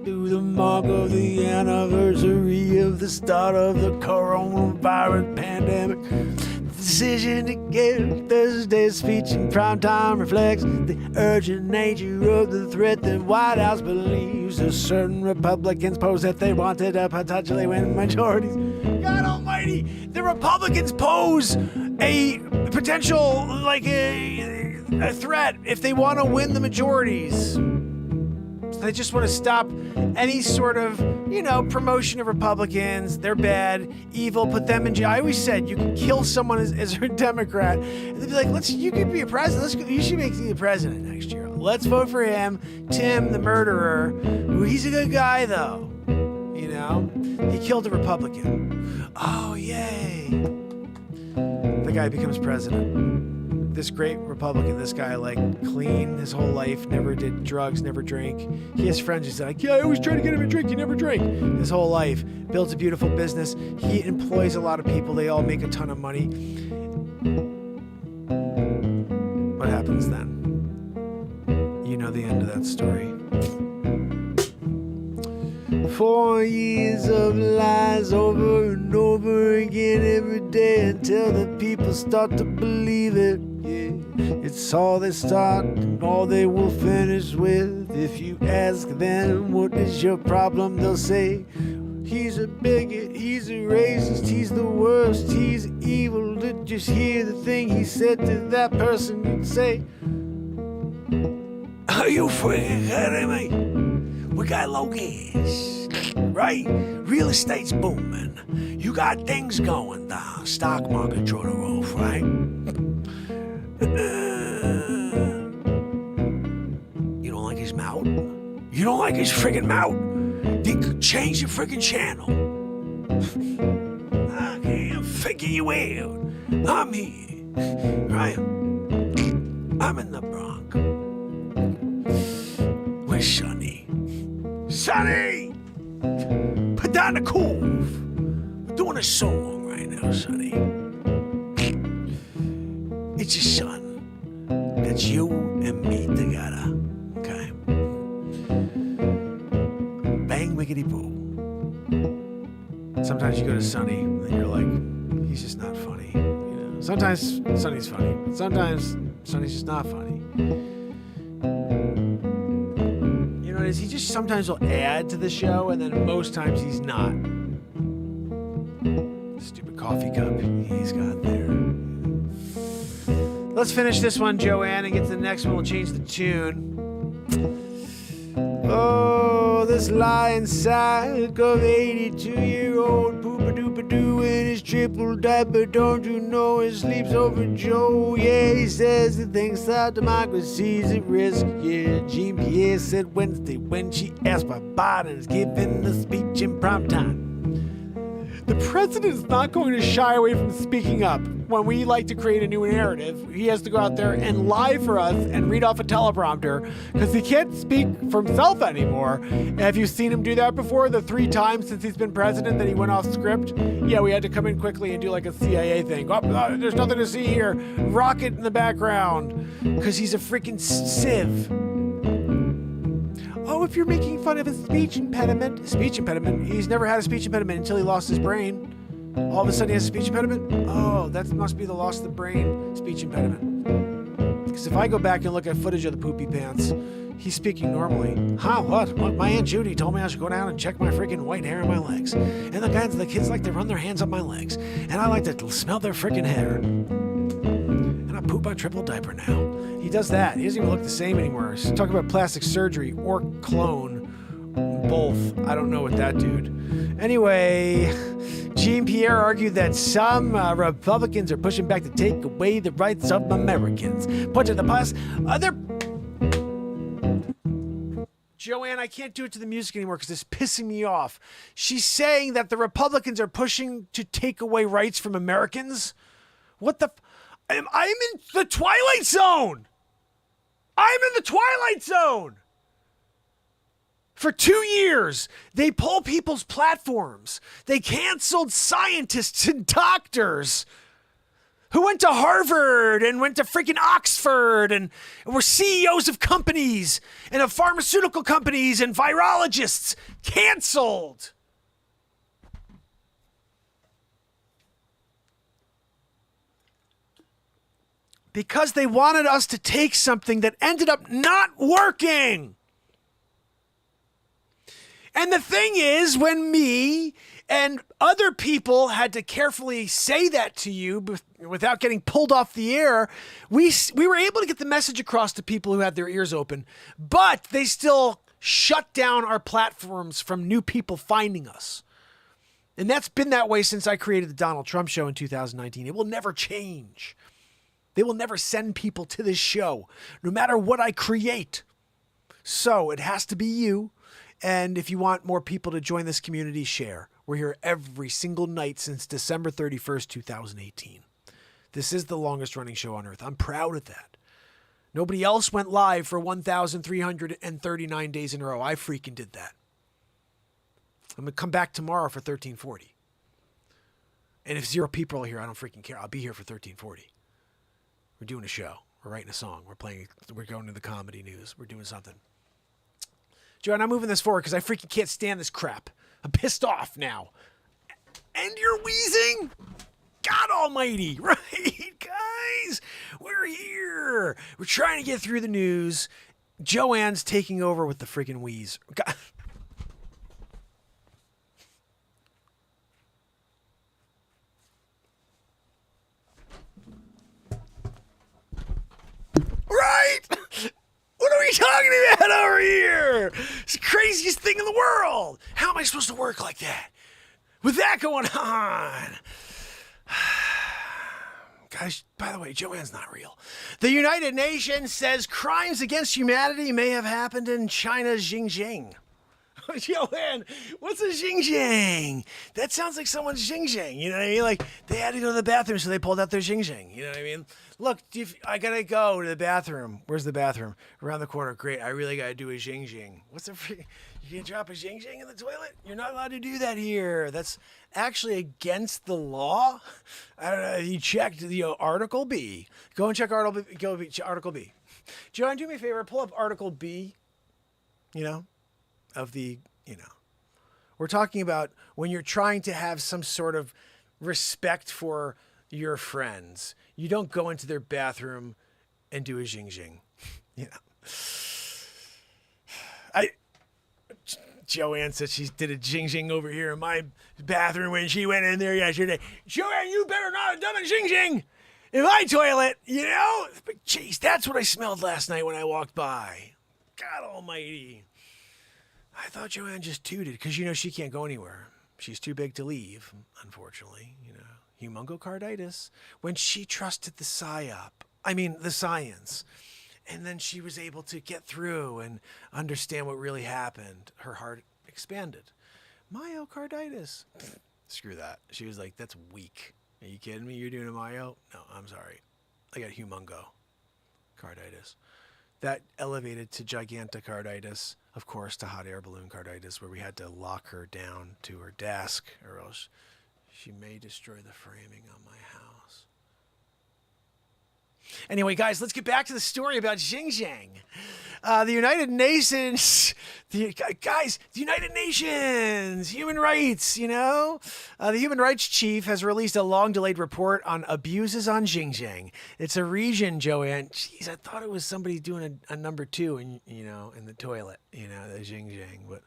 the mark of the anniversary of the start of the coronavirus pandemic. The decision to give Thursday's speech in primetime reflects the urgent nature of the threat the White House believes a certain Republicans pose that they wanted to potentially win majorities. God almighty, the Republicans pose a potential, like a threat if they want to win the majorities. They just want to stop any sort of, promotion of Republicans. They're bad, evil, put them in jail. I always said you can kill someone as a Democrat. And they'd be like, you could be a president. You should make you the president next year. Let's vote for him. Tim, the murderer. He's a good guy, though. He killed a Republican. Oh, yay. The guy becomes president. This great Republican, this guy, clean his whole life, never did drugs, never drank. He has friends who's like, I always try to get him a drink, he never drank. His whole life, built a beautiful business. He employs a lot of people, they all make a ton of money. What happens then? You know the end of that story. 4 years of lies over and over again every day until the people start to believe it. Yeah, it's all they start and all they will finish with. If you ask them what is your problem, they'll say he's a bigot, he's a racist, he's the worst, he's evil. Did you hear the thing he said to that person? You'd say, are you freaking kidding me? We got low gas, right? Real estate's booming. You got things going down. Stock market through the roof, right? You don't like his mouth? You don't like his friggin' mouth? Then change the friggin' channel. I can't figure you out. I'm here, right? I'm in the Bronx. Where's Sonny? Sonny! Put down the cove. We're doing a song right now, Sonny. It's your son. That's you and me together. Okay? Bang, wiggity boo. Sometimes you go to Sonny and you're like, he's just not funny. Sometimes Sonny's funny. Sometimes Sonny's just not funny. He just sometimes will add to the show, and then most times he's not. Stupid coffee cup he's got there. Let's finish this one, Joanne, and get to the next one. We'll change the tune. Oh, this lying sack of 82-year-old poopa-doopa-doo in his triple diaper. Don't you know he sleeps over Joe? Yeah, he says he thinks that democracy's at risk. Yeah, Jean Pierre said Wednesday when she asked why Biden is giving the speech in prime time. The president is not going to shy away from speaking up. When we like to create a new narrative, he has to go out there and lie for us and read off a teleprompter because he can't speak for himself anymore. Have you seen him do that before? The 3 times since he's been president that he went off script? Yeah, we had to come in quickly and do like a CIA thing. Oh, there's nothing to see here. Rocket in the background because he's a freaking sieve. Oh, if you're making fun of a speech impediment, he's never had a speech impediment until he lost his brain. All of a sudden he has a speech impediment? Oh, that must be the loss of the brain speech impediment. Because if I go back and look at footage of the poopy pants, he's speaking normally. What? My Aunt Judy told me I should go down and check my freaking white hair on my legs. And the kids like to run their hands up my legs. And I like to smell their freaking hair. And I poop my triple diaper now. He does that. He doesn't even look the same anymore. He's talking about plastic surgery or clone. Both. I don't know what that dude. Anyway, Jean Pierre argued that some Republicans are pushing back to take away the rights of Americans. Punch at the bus. Joanne, I can't do it to the music anymore because it's pissing me off. She's saying that the Republicans are pushing to take away rights from Americans. What the? I'm in the Twilight Zone. I'm in the Twilight Zone. For 2 years, they pull people's platforms. They canceled scientists and doctors who went to Harvard and went to freaking Oxford and were CEOs of companies and of pharmaceutical companies and virologists. Canceled. because they wanted us to take something that ended up not working. And the thing is, when me and other people had to carefully say that to you without getting pulled off the air, we were able to get the message across to people who had their ears open, but they still shut down our platforms from new people finding us. And that's been that way since I created the Donald Trump Show in 2019. It will never change. They will never send people to this show, no matter what I create. So it has to be you. And if you want more people to join this community, share. We're here every single night since December 31st, 2018. This is the longest running show on earth. I'm proud of that. Nobody else went live for 1,339 days in a row. I freaking did that. I'm going to come back tomorrow for 1340. And if 0 people are here, I don't freaking care. I'll be here for 1340. We're doing a show. We're writing a song. We're going to the comedy news. We're doing something. Joanne, I'm moving this forward because I freaking can't stand this crap. I'm pissed off now. And you're wheezing? God almighty, right? Guys, we're here. We're trying to get through the news. Joanne's taking over with the freaking wheeze. God. Right? What are we talking about over here? It's the craziest thing in the world. How am I supposed to work like that? With that going on. Guys, by the way, Joanne's not real. The United Nations says crimes against humanity may have happened in China's Xinjiang. Joanne, what's a Xinjiang? That sounds like someone's Xinjiang. You know what I mean? Like, they had to go to the bathroom, so they pulled out their Xinjiang. You know what I mean? Look, I gotta go to the bathroom. Where's the bathroom? Around the corner. Great. I really gotta do a Xinjiang. What's the freaking... You can drop a Xinjiang in the toilet? You're not allowed to do that here. That's actually against the law. I don't know. You checked the Article B. Go and check Article B. Joanne, do me a favor. Pull up Article B. You know? Of the, you know, we're talking about when you're trying to have some sort of respect for your friends. You don't go into their bathroom and do a Xinjiang. You know, Joanne said she did a Xinjiang over here in my bathroom when she went in there yesterday. Joanne, you better not have done a Xinjiang in my toilet, you know? But jeez, that's what I smelled last night when I walked by. God almighty. I thought Joanne just tooted because, you know, she can't go anywhere. She's too big to leave, unfortunately, you know. Humongocarditis. When she trusted the science, and then she was able to get through and understand what really happened, her heart expanded. Myocarditis. Screw that. She was like, that's weak. Are you kidding me? You're doing a myo? No, I'm sorry. I got humongocarditis. That elevated to gigantocarditis, of course, to hot air balloon carditis, where we had to lock her down to her desk, or else she may destroy the framing on my house. Anyway, guys, let's get back to the story about Xinjiang. The United Nations, human rights, you know? The human rights chief has released a long-delayed report on abuses on Xinjiang. It's a region, Joanne. Jeez, I thought it was somebody doing a number 2 in the toilet, you know, the Xinjiang. But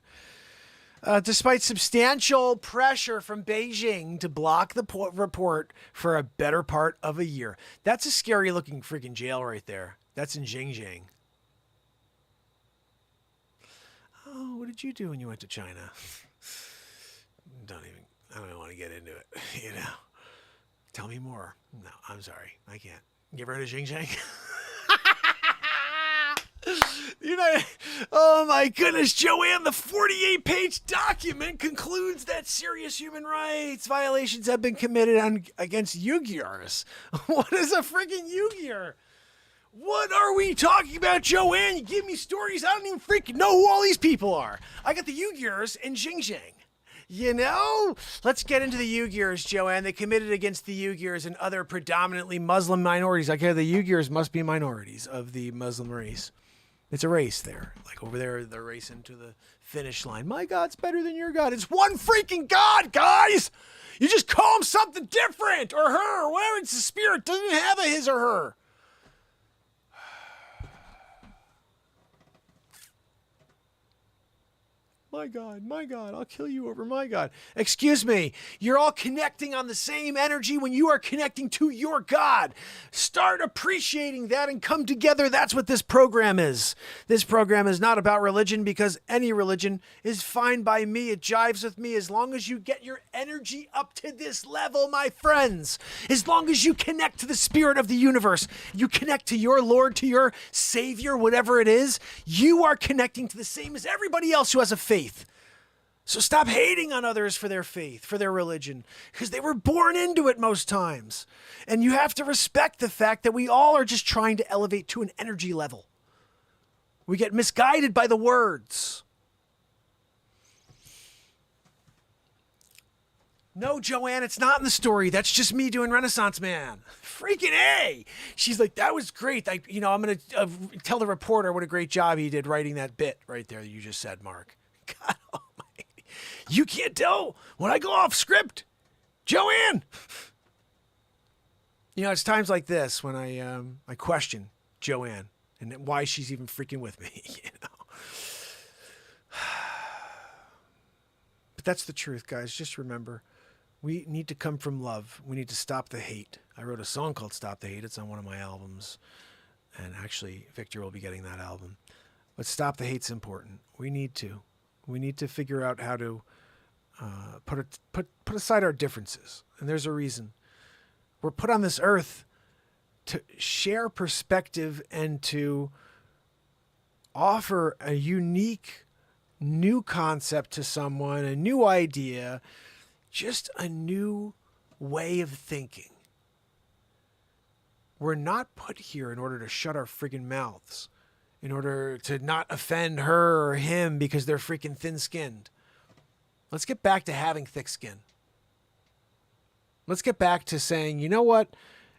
despite substantial pressure from Beijing to block the report for a better part of a year. That's a scary-looking freaking jail right there. That's in Xinjiang. Oh, what did you do when you went to China? I don't even want to get into it, you know. Tell me more. No, I'm sorry. I can't. You ever heard of Xinjiang? Oh my goodness, Joanne, the 48-page document concludes that serious human rights violations have been committed against Uyghurs. What is a freaking Uyghur? What are we talking about, Joanne? You give me stories, I don't even freaking know who all these people are. I got the Uyghurs in Xinjiang. You know? Let's get into the Uyghurs, Joanne. They committed against the Uyghurs and other predominantly Muslim minorities. Okay, the Uyghurs must be minorities of the Muslim race. It's a race there. Like over there, they're racing to the finish line. My God's better than your God. It's one freaking God, guys! You just call him something different, or her, or whatever. It's the spirit. Doesn't have a his or her. my God, I'll kill you over my God. Excuse me, you're all connecting on the same energy when you are connecting to your God. Start appreciating that and come together. That's what this program is. This program is not about religion, because any religion is fine by me. It jives with me as long as you get your energy up to this level, my friends. As long as you connect to the spirit of the universe, you connect to your Lord, to your Savior, whatever it is, you are connecting to the same as everybody else who has a faith. So stop hating on others for their faith, for their religion, because they were born into it most times. And you have to respect the fact that we all are just trying to elevate to an energy level. We get misguided by the words. No, Joanne, it's not in the story. That's just me doing Renaissance Man. Freaking A. She's like, that was great. I'm going to tell the reporter what a great job he did writing that bit right there that you just said, Mark. God almighty. You can't tell when I go off script. Joanne. It's times like this when I question Joanne and why she's even freaking with me, But that's the truth, guys. Just remember, we need to come from love. We need to stop the hate. I wrote a song called Stop the Hate. It's on one of my albums. And actually, Victor will be getting that album. But stop the hate's important. We need to. We need to figure out how to put aside our differences. And there's a reason. We're put on this earth to share perspective and to offer a unique new concept to someone, a new idea, just a new way of thinking. We're not put here in order to shut our friggin' mouths, in order to not offend her or him because they're freaking thin-skinned. Let's get back to having thick skin. Let's get back to saying, you know what?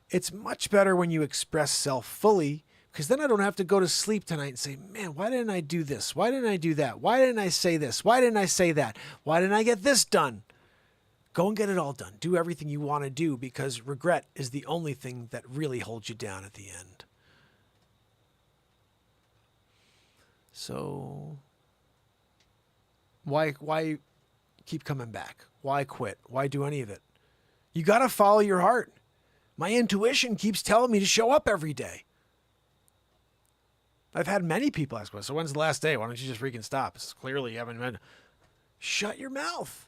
It's much better when you express self fully, because then I don't have to go to sleep tonight and say, man, why didn't I do this? Why didn't I do that? Why didn't I say this? Why didn't I say that? Why didn't I get this done? Go and get it all done. Do everything you want to do, because regret is the only thing that really holds you down at the end. So why keep coming back? Why quit? Why do any of it? You got to follow your heart. My intuition keeps telling me to show up every day. I've had many people ask, so when's the last day? Why don't you just freaking stop? It's clearly you haven't been. Shut your mouth.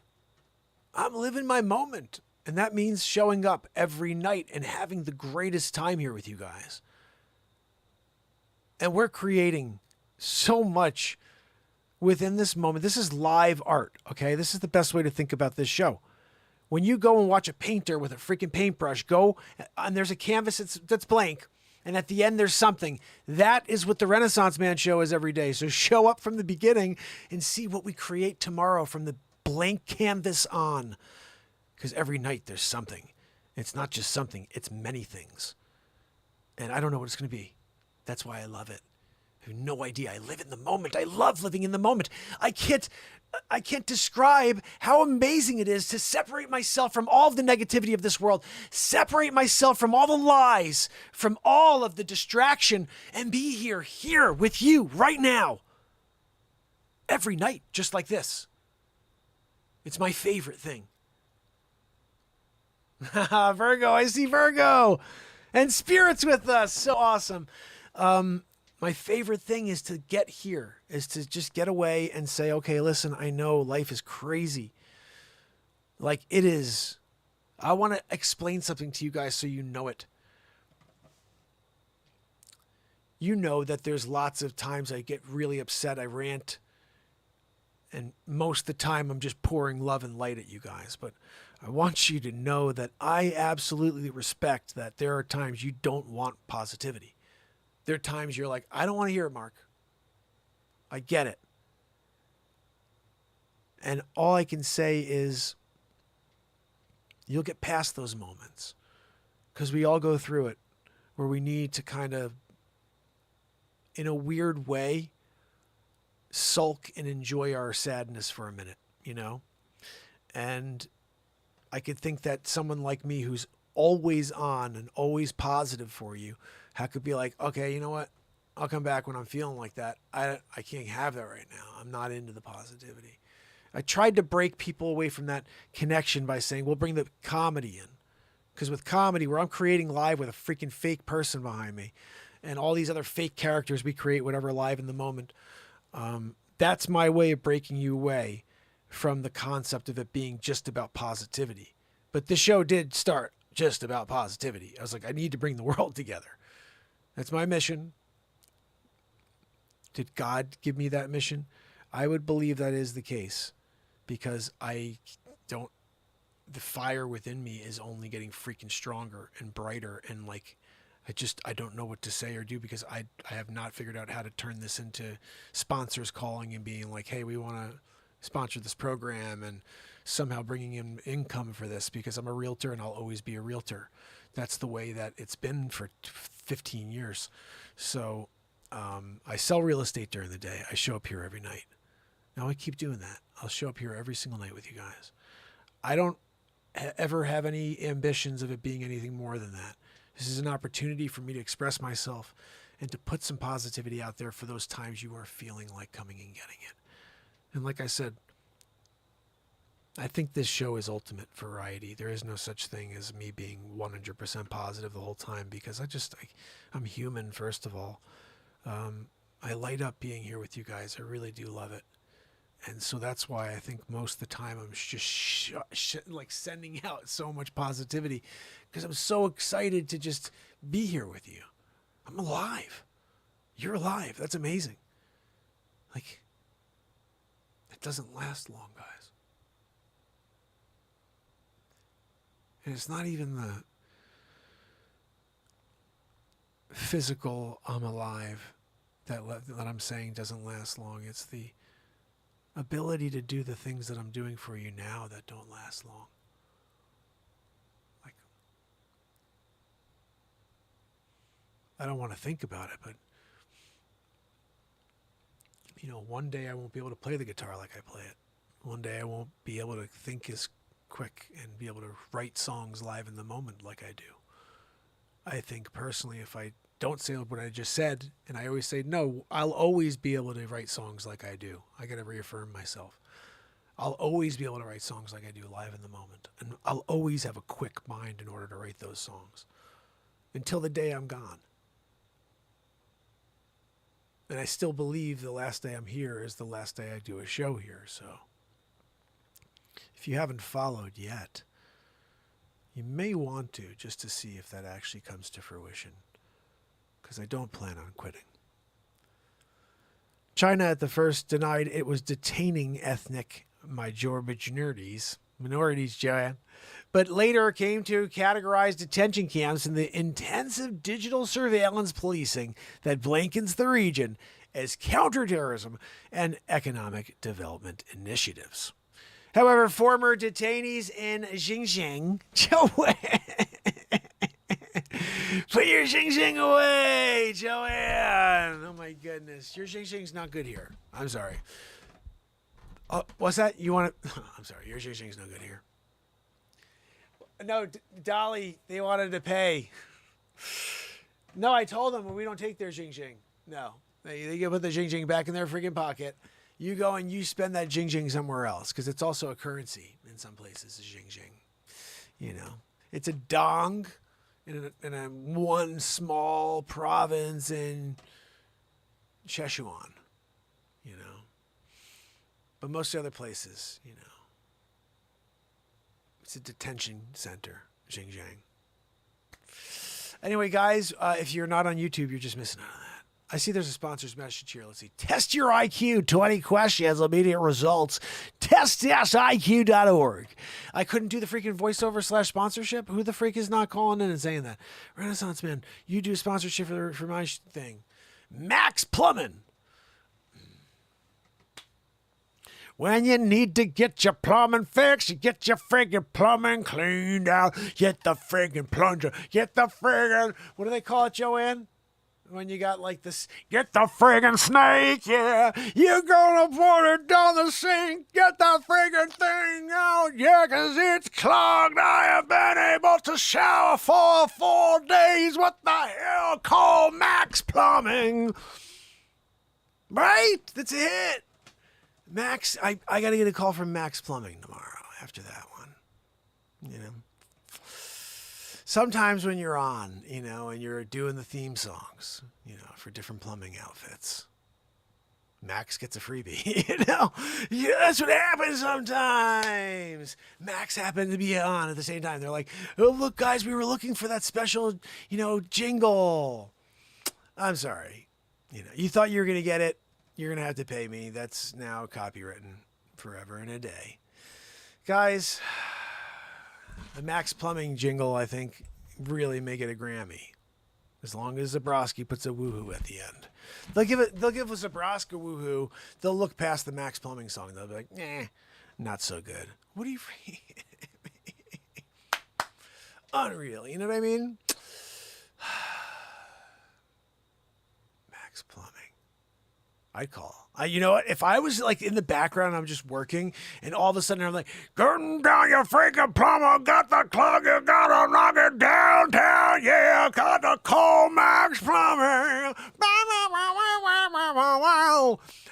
I'm living my moment. And that means showing up every night and having the greatest time here with you guys. And we're creating so much within this moment. This is live art, okay? This is the best way to think about this show. When you go and watch a painter with a freaking paintbrush, go and there's a canvas that's blank, and at the end there's something. That is what the Renaissance Man show is every day. So show up from the beginning and see what we create tomorrow from the blank canvas on. Because every night there's something. It's not just something, it's many things. And I don't know what it's going to be. That's why I love it. I have no idea. I live in the moment. I love living in the moment. I can't describe how amazing it is to separate myself from all of the negativity of this world, separate myself from all the lies, from all of the distraction, and be here with you right now. Every night, just like this. It's my favorite thing. Virgo, I see Virgo. And Spirit's with us. So awesome. My favorite thing is to get here, is to just get away and say, okay, listen, I know life is crazy. Like it is. I want to explain something to you guys so you know it. You know that there's lots of times I get really upset, I rant, and most of the time I'm just pouring love and light at you guys. But I want you to know that I absolutely respect that there are times you don't want positivity. There are times you're like, I don't want to hear it, Mark. I get it. And all I can say is you'll get past those moments, because we all go through it, where we need to kind of, in a weird way, sulk and enjoy our sadness for a minute, you know? And I could think that someone like me, who's always on and always positive for you, I could be like, okay, you know what? I'll come back when I'm feeling like that. I can't have that right now. I'm not into the positivity. I tried to break people away from that connection by saying, we'll bring the comedy in. Because with comedy, where I'm creating live with a freaking fake person behind me and all these other fake characters we create, whatever, live in the moment, that's my way of breaking you away from the concept of it being just about positivity. But the show did start just about positivity. I was like, I need to bring the world together. That's my mission. Did God give me that mission? I would believe that is the case, because the fire within me is only getting freaking stronger and brighter. And like, I don't know what to say or do, because I have not figured out how to turn this into sponsors calling and being like, hey, we want to sponsor this program and somehow bringing in income for this, because I'm a realtor and I'll always be a realtor. That's the way that it's been for 15 years. So I sell real estate during the day. I show up here every night. Now I keep doing that. I'll show up here every single night with you guys. I don't ever have any ambitions of it being anything more than that. This is an opportunity for me to express myself and to put some positivity out there for those times you are feeling like coming and getting it. And like I said, I think this show is ultimate variety. There is no such thing as me being 100% positive the whole time, because I'm human, first of all. I light up being here with you guys. I really do love it. And so that's why I think most of the time I'm just like sending out so much positivity, because I'm so excited to just be here with you. I'm alive. You're alive. That's amazing. Like, it doesn't last long, guys. And it's not even the physical I'm alive that I'm saying doesn't last long. It's the ability to do the things that I'm doing for you now that don't last long. Like, I don't want to think about it, but one day I won't be able to play the guitar like I play it. One day I won't be able to think as quick and be able to write songs live in the moment like I do. I think personally, if I don't say what I just said, and I always say, no, I'll always be able to write songs like I do. I got to reaffirm myself. I'll always be able to write songs like I do live in the moment. And I'll always have a quick mind in order to write those songs until the day I'm gone. And I still believe the last day I'm here is the last day I do a show here. So if you haven't followed yet, you may want to, just to see if that actually comes to fruition, because I don't plan on quitting. China at the first denied it was detaining ethnic minorities, Joanne, but later came to categorize detention camps in the intensive digital surveillance policing that blankets the region as counterterrorism and economic development initiatives. However, former detainees in Xinjiang, Joanne, put your Xinjiang away, Joanne. Oh my goodness, your Xinjiang's not good here. I'm sorry. What's that? You want to? I'm sorry, your Xinjiang's no good here. No, Dolly, they wanted to pay. No, I told them we don't take their Xinjiang. No, they can put the Xinjiang back in their freaking pocket. You go and you spend that Xinjiang somewhere else, because it's also a currency in some places, a Xinjiang. It's a dong in a one small province in Sichuan, But most of the other places, it's a detention center, Xinjiang. Anyway, guys, if you're not on YouTube, you're just missing out on that. I see there's a sponsor's message here. Let's see. Test your IQ. 20 questions, immediate results. TestIQ.org. I couldn't do the freaking voiceover / sponsorship. Who the freak is not calling in and saying that? Renaissance Man, you do sponsorship for my thing. Max Plumbing. When you need to get your plumbing fixed, you get your friggin' plumbing cleaned out. Get the friggin' plunger. Get the friggin', what do they call it, Joanne? When you got like this, get the friggin' snake, yeah. You're gonna put it down the sink. Get the friggin' thing out, yeah, 'cause it's clogged. I have been able to shower for 4 days. What the hell? Call Max Plumbing. Right? That's it. Max, I got to get a call from Max Plumbing tomorrow after that one. You know, sometimes when you're on, you know, and you're doing the theme songs, you know, for different plumbing outfits, Max gets a freebie, you know? Yeah, that's what happens sometimes. Max happened to be on at the same time. They're like, oh, look, guys, we were looking for that special, you know, jingle. I'm sorry. You know, you thought you were going to get it. You're going to have to pay me. That's now copywritten forever and a day. Guys, the Max Plumbing jingle, I think, really may get a Grammy. As long as Zabrowski puts a woohoo at the end. They'll give a Zabrowski woohoo. They'll look past the Max Plumbing song. They'll be like, not so good. What do you unreal, you know what I mean? Max Plumbing. I'd call. You know what? If I was like in the background, I'm just working, and all of a sudden I'm like, "Getting down, you freaking plumber! Got the clog, you gotta knock it downtown, yeah! Got to call Max Plumbing!"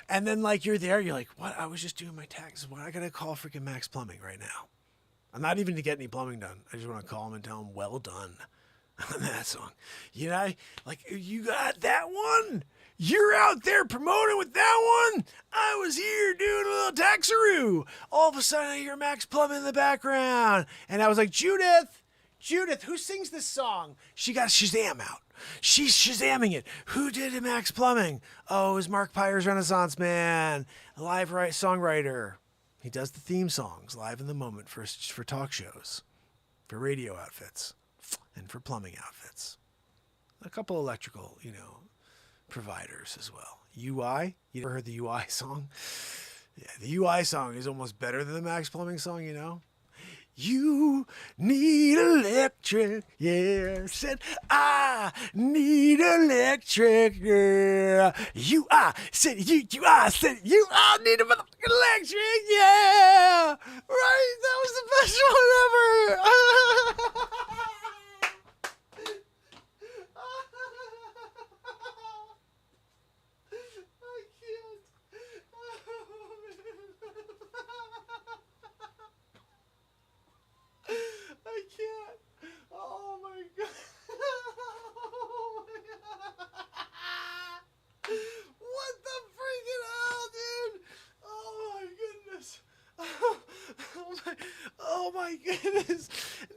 And then like you're there, you're like, "What? I was just doing my taxes. Why I gotta call freaking Max Plumbing right now? I'm not even to get any plumbing done. I just want to call him and tell him, well done on that song. You know, like you got that one." You're out there promoting with that one? I was here doing a little taxaroo. All of a sudden, I hear Max Plumbing in the background. And I was like, Judith, who sings this song? She got Shazam out. She's Shazamming it. Who did Max Plumbing? Oh, it was Mark Pires Renaissance Man, a live songwriter. He does the theme songs live in the moment for talk shows, for radio outfits, and for plumbing outfits. A couple electrical, you know, providers as well. UI, you ever heard the UI song? Yeah, the UI song is almost better than the Max Plumbing song, you know? You need electric, yeah. Said I need electric, yeah. I said you said I need electric, yeah. Right? That was the best one ever. I can't. Oh my god. Oh my god. What the freaking hell, dude? Oh my goodness. Oh my goodness.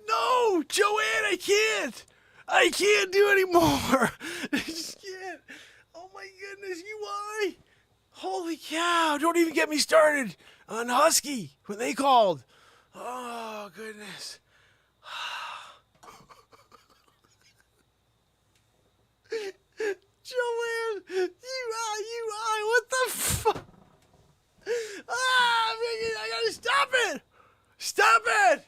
No, Joanne, I can't. I can't do anymore. I just can't. Oh my goodness, UI. Holy cow. Don't even get me started on Husky when they called. Oh, goodness. Joanne, UI, what the fuck? I gotta stop it. Stop it.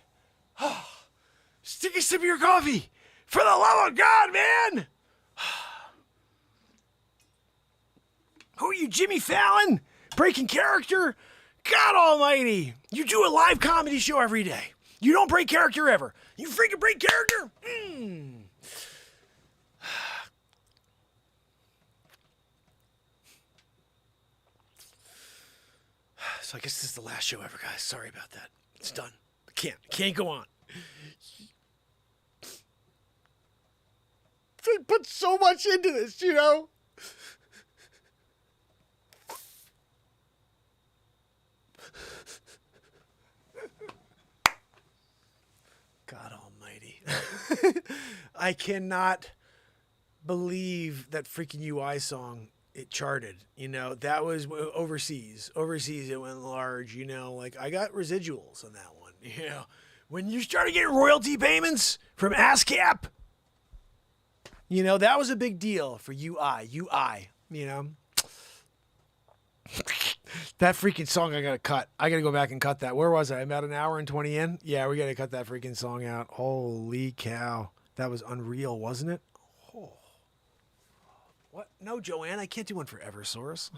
Stick a sip of your coffee. For the love of God, man. Who are you, Jimmy Fallon? Breaking character? God almighty. You do a live comedy show every day. You don't break character ever. You freaking break character? So I guess this is the last show ever, guys. Sorry about that. It's done. I can't go on. I put so much into this, you know? God almighty. I cannot believe that freaking UI song, it charted. You know, that was overseas. Overseas, it went large, you know. Like, I got residuals on that one, you know. When you started getting royalty payments from ASCAP, you know, that was a big deal for UI, you know. That freaking song I gotta cut. I gotta go back and cut that. Where was I? I'm about an hour and 20 in. Yeah, we gotta cut that freaking song out. Holy cow. That was unreal, wasn't it? Oh. What? No, Joanne, I can't do one for Eversource.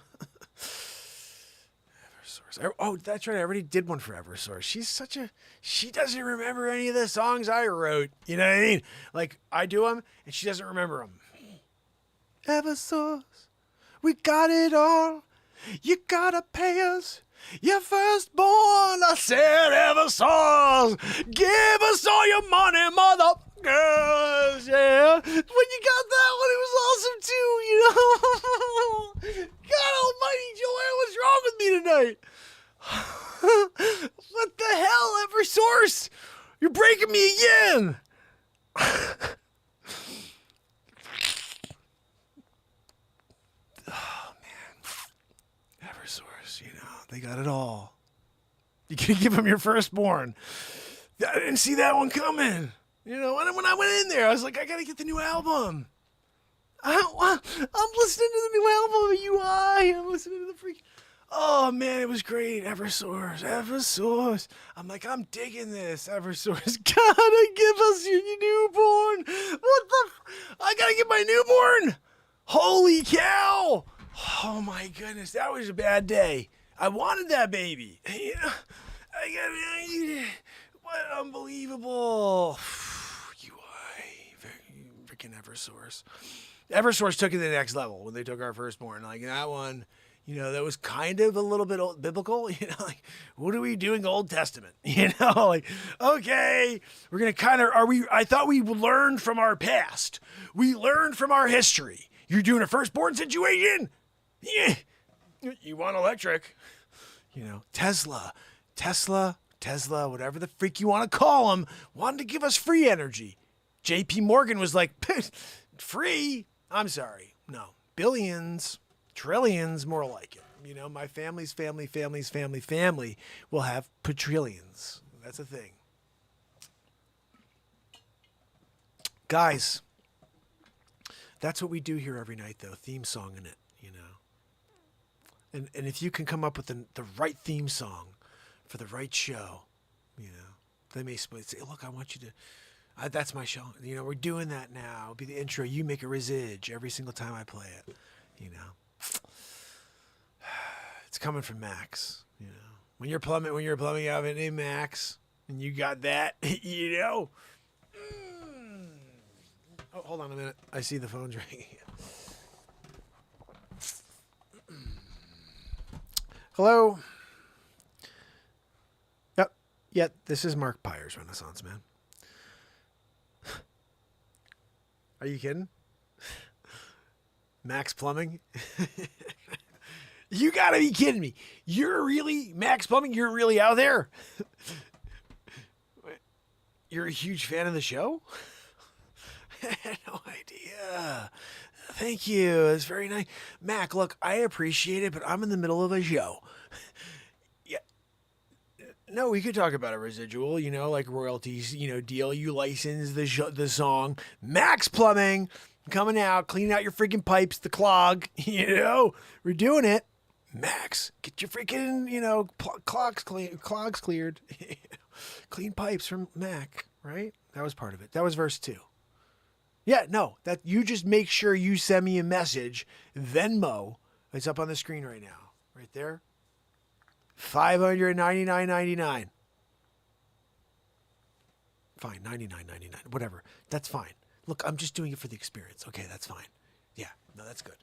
Eversource. Oh, that's right. I already did one for Eversource. She doesn't remember any of the songs I wrote. You know what I mean? Like, I do them, and she doesn't remember them. Eversource, we got it all. You gotta pay us Your firstborn, I said, ever saw. Give us all your money, motherfuckers. Yeah. When you got that one, it was awesome too, you know. God almighty, Joanne, what's wrong with me tonight? What the hell, Eversource? You're breaking me again. Eversource, you know, they got it all. You can give them your firstborn. I didn't see that one coming. You know, and when I went in there, I was like, I gotta get the new album. I'm listening to the new album of UI. I'm listening to the freak. Oh man, it was great. Eversource. I'm like, I'm digging this. Eversource. Gotta give us your newborn. What the? I gotta get my newborn. Holy cow. Oh my goodness, that was a bad day. I wanted that baby. You know, what unbelievable. UI, freaking Eversource. Eversource took it to the next level when they took our firstborn. Like that one, you know, that was kind of a little bit biblical. You know, like what are we doing Old Testament? You know, like okay, we're gonna kind of I thought we learned from our past. We learned from our history. You're doing a firstborn situation. Yeah, you want electric. You know, Tesla, whatever the freak you want to call them, wanted to give us free energy. J.P. Morgan was like, free? I'm sorry. No. Billions, trillions, more like it. You know, my family's family will have quadrillions. That's a thing. Guys, that's what we do here every night, though. Theme song in it, you know. And if you can come up with the right theme song for the right show, you know, they may say, look, I want you to, that's my show. You know, we're doing that now. It'll be the intro. You make a residge every single time I play it, you know. It's coming from Max, you know. When you're plumbing out of it, hey, Max, and you got that, you know. Oh, hold on a minute. I see the phone's ringing. Hello. Yep, this is Mark Pires Renaissance Man. Are you kidding? Max Plumbing? You gotta be kidding me. You're really, Max Plumbing, you're really out there? You're a huge fan of the show? I had no idea. Thank you. It's very nice. Mac, look, I appreciate it, but I'm in the middle of a show. Yeah. No, we could talk about a residual, you know, like royalties, you know, deal. You license the song. Max Plumbing coming out, cleaning out your freaking pipes, the clog, you know, we're doing it. Max, get your freaking, you know, clogs cleared. Clean pipes from Mac, right? That was part of it. That was verse 2. Yeah, no, that you just make sure you send me a message, Venmo. It's up on the screen right now, right there. $599.99. Fine, $99.99, whatever. That's fine. Look, I'm just doing it for the experience. Okay, that's fine. Yeah, no, that's good.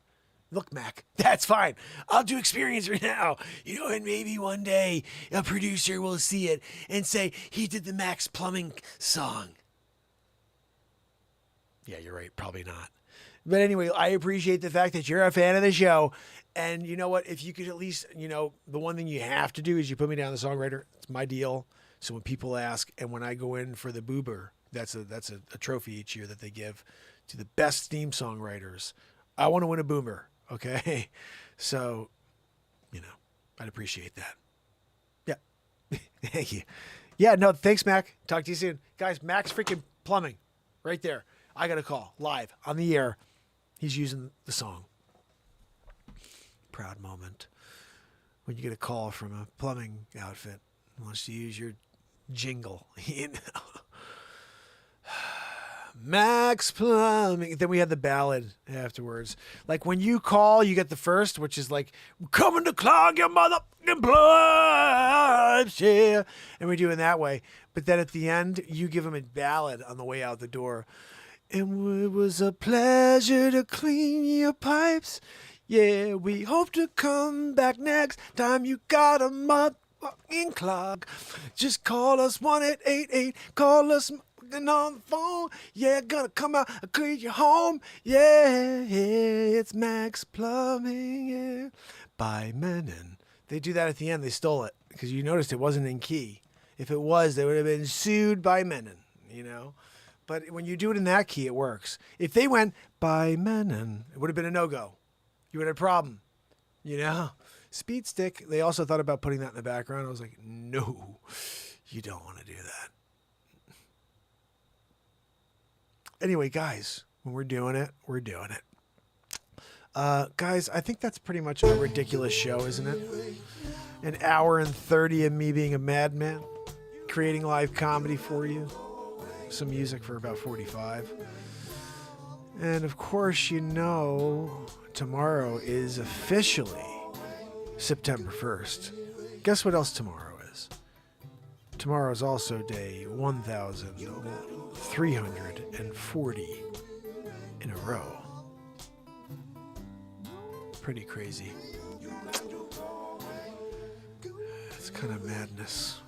Look, Mac, that's fine. I'll do experience right now. You know, and maybe one day a producer will see it and say, he did the Max Plumbing song. Yeah, you're right. Probably not. But anyway, I appreciate the fact that you're a fan of the show. And you know what? If you could at least, you know, the one thing you have to do is you put me down the songwriter. It's my deal. So when people ask, and when I go in for the Boober, that's a trophy each year that they give to the best theme songwriters. I want to win a Boomer. Okay. So, you know, I'd appreciate that. Yeah. Thank you. Yeah, no, thanks, Mac. Talk to you soon. Guys, Max freaking Plumbing right there. I got a call live on the air. He's using the song. Proud moment when you get a call from a plumbing outfit who wants to use your jingle. You know? Max Plumbing. Then we had the ballad afterwards. Like when you call, you get the first, which is like, coming to clog your motherfucking pipes, yeah. And we do it that way. But then at the end, you give them a ballad on the way out the door. And it was a pleasure to clean your pipes. Yeah, we hope to come back next time you got a motherfucking clock. Just call us 1-888. Call us on the phone. Yeah, gonna come out and clean your home. Yeah, it's Max Plumbing. Yeah. By Menon. They do that at the end. They stole it because you noticed it wasn't in key. If it was, they would have been sued by Menon, you know. But when you do it in that key, it works. If they went by Menon, it would have been a no-go. You would have a problem, you know. Speed Stick, they also thought about putting that in the background. I was like, no, you don't want to do that. Anyway, guys, when we're doing it, we're doing it. Guys, I think that's pretty much a ridiculous show, isn't it? An hour and 30 of me being a madman, creating live comedy for you. Some music for about 45. And of course, you know, tomorrow is officially September 1st. Guess what else tomorrow is? Tomorrow is also day 1,340 in a row. Pretty crazy. It's kind of madness.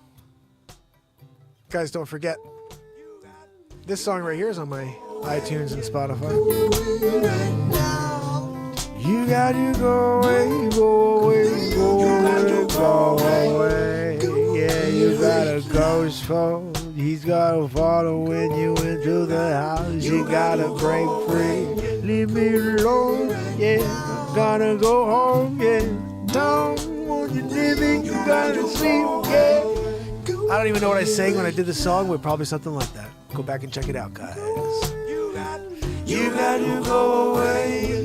Guys, don't forget, this song right here is on my iTunes and Spotify. You got to go away, go away, go away, go away. Yeah, you got a ghost phone. He's got to follow when you into the house. You got to break free. Leave me alone, yeah. I'm gonna go home, yeah. Don't want you living, you gotta sleep, yeah. I don't even know what I sang when I did the song, but probably something like that. Go back and check it out, guys. You got to go away.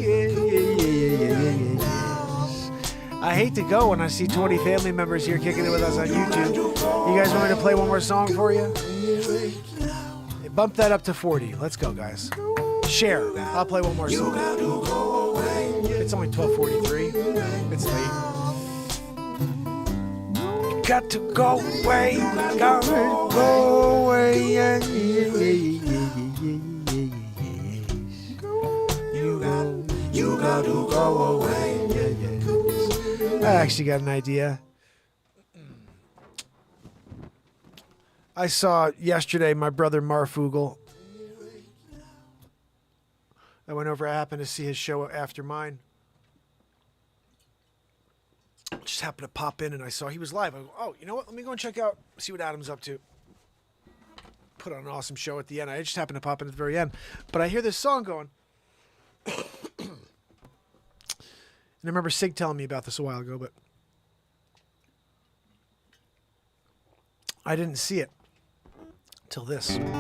I hate to go when I see 20 family members here kicking it with us on YouTube. You guys want me to play one more song for you? Bump that up to 40. Let's go, guys. Share. I'll play one more song. It's only 12:43. It's late. Got to go away. Got to go away. Yeah, yeah, yeah, yeah. You got to go away. Yeah, yeah. I actually got an idea. I saw yesterday my brother Marfugel. I went over. I happened to see his show after mine. Just happened to pop in and I saw he was live. I go, oh, you know what? Let me go and check out, see what Adam's up to. Put on an awesome show at the end. I just happened to pop in at the very end. But I hear this song going. And I remember Sig telling me about this a while ago, but I didn't see it till this. Getting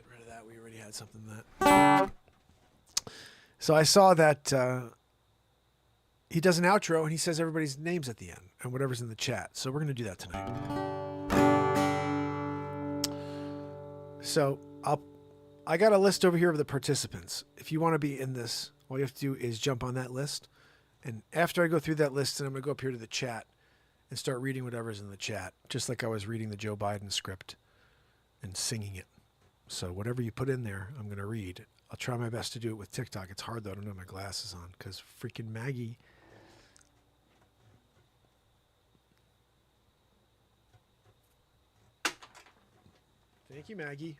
rid of that. We already had something that. So I saw that he does an outro and he says everybody's names at the end and whatever's in the chat. So we're going to do that tonight. So I got a list over here of the participants. If you want to be in this, all you have to do is jump on that list. And after I go through that list, then I'm going to go up here to the chat and start reading whatever's in the chat, just like I was reading the Joe Biden script and singing it. So whatever you put in there, I'm going to read. I'll try my best to do it with TikTok. It's hard, though. I don't have my glasses on because freaking Maggie. Thank you, Maggie.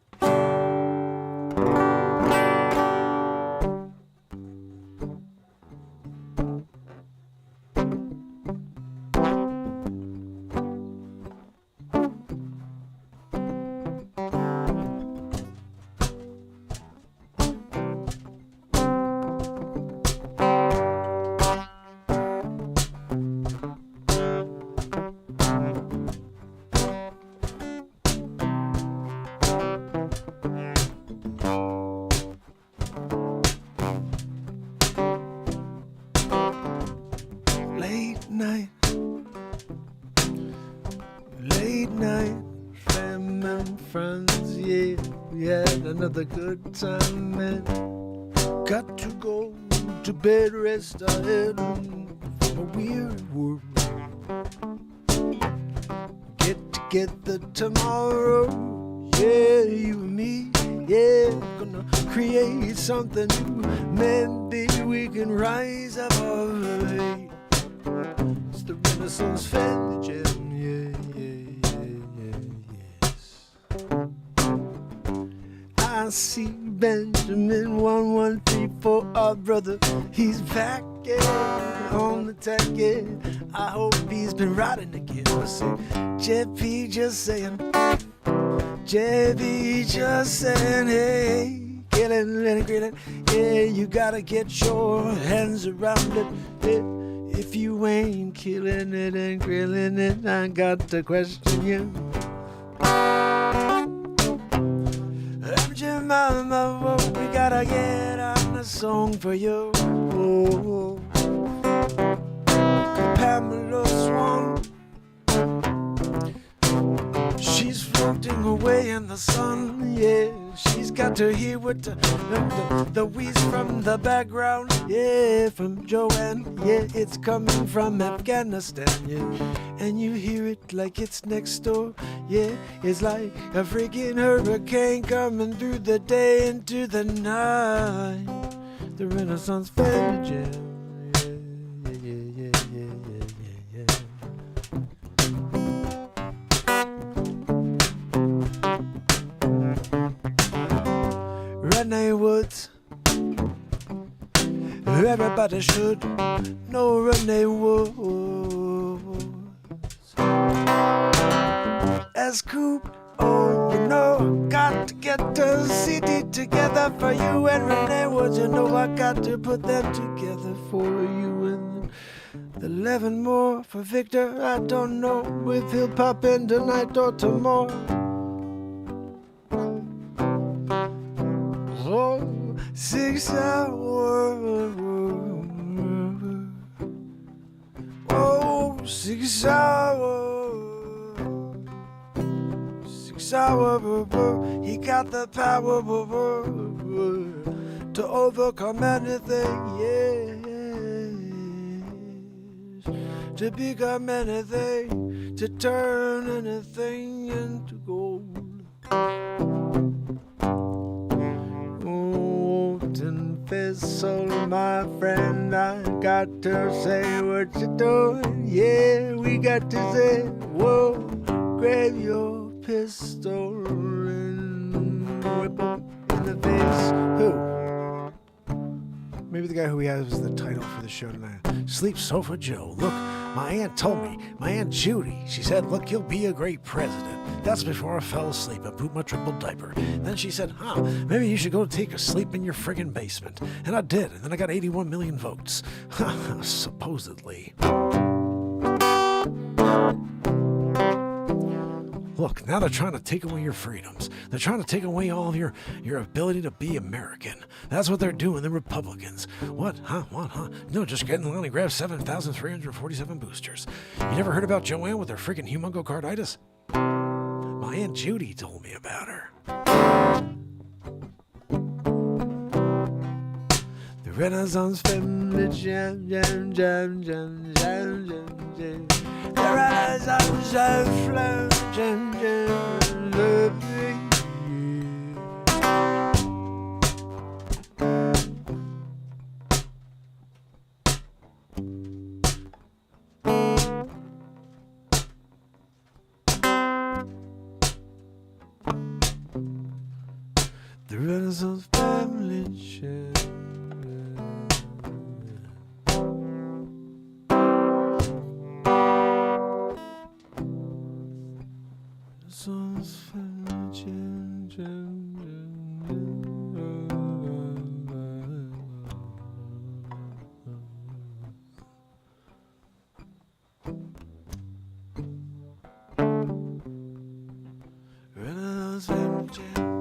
Another good time, man. Got to go to bed, rest our head from a weary world. Get together tomorrow, yeah, you and me. Yeah, gonna create something new. Maybe we can rise above the hate. It's the Renaissance Family Jam. I see Benjamin 1134, our brother. He's back on the tech. I hope he's been riding again. I say, JP just saying, JP just saying, hey, killing and grilling. Yeah, you gotta get your hands around it. Yeah, if you ain't killing it and grilling it, I got to question you. Mama, we gotta get on a song for you. Oh, Pamela Swan, she's floating away in the sun. Yeah, she's got to hear what the wheeze from the background. Yeah, from Joanne. Yeah, it's coming from Afghanistan. Yeah, and you hear it like it's next door. Yeah, it's like a freaking hurricane coming through the day into the night. The Renaissance Family Jam. Yeah. Renee Woods. Everybody should know Renee Woods. Scoop, oh, you know, got to get the CD together for you and Renee Woods. You know, I got to put them together for you and the 11 more for Victor. I don't know if he'll pop in tonight or tomorrow. Oh, 6 hours. Oh, 6 hours. He got the power to overcome anything, yes, to become anything, to turn anything into gold. Oh, Vessel, my friend, I got to say what you're doing. Yeah, we got to say, whoa, grab your pistol and whip him in the face. Who? Maybe the guy who he has is the title for the show tonight. Sleep Sofa Joe. Look, my aunt told me, my Aunt Judy, she said, look, you'll be a great president. That's before I fell asleep and pooped my triple diaper. Then she said, maybe you should go take a sleep in your friggin' basement. And I did, and then I got 81 million votes. Supposedly. Look, now they're trying to take away your freedoms. They're trying to take away all of your ability to be American. That's what they're doing, the Republicans. What? No, just get in line and grab 7,347 boosters. You never heard about Joanne with her freaking humongocarditis? My Aunt Judy told me about her. The Renaissance Family Jam. The Renaissance Family Jam. The Renaissance Family Jam. Renaissance Family Jam. Renaissance Family Jam.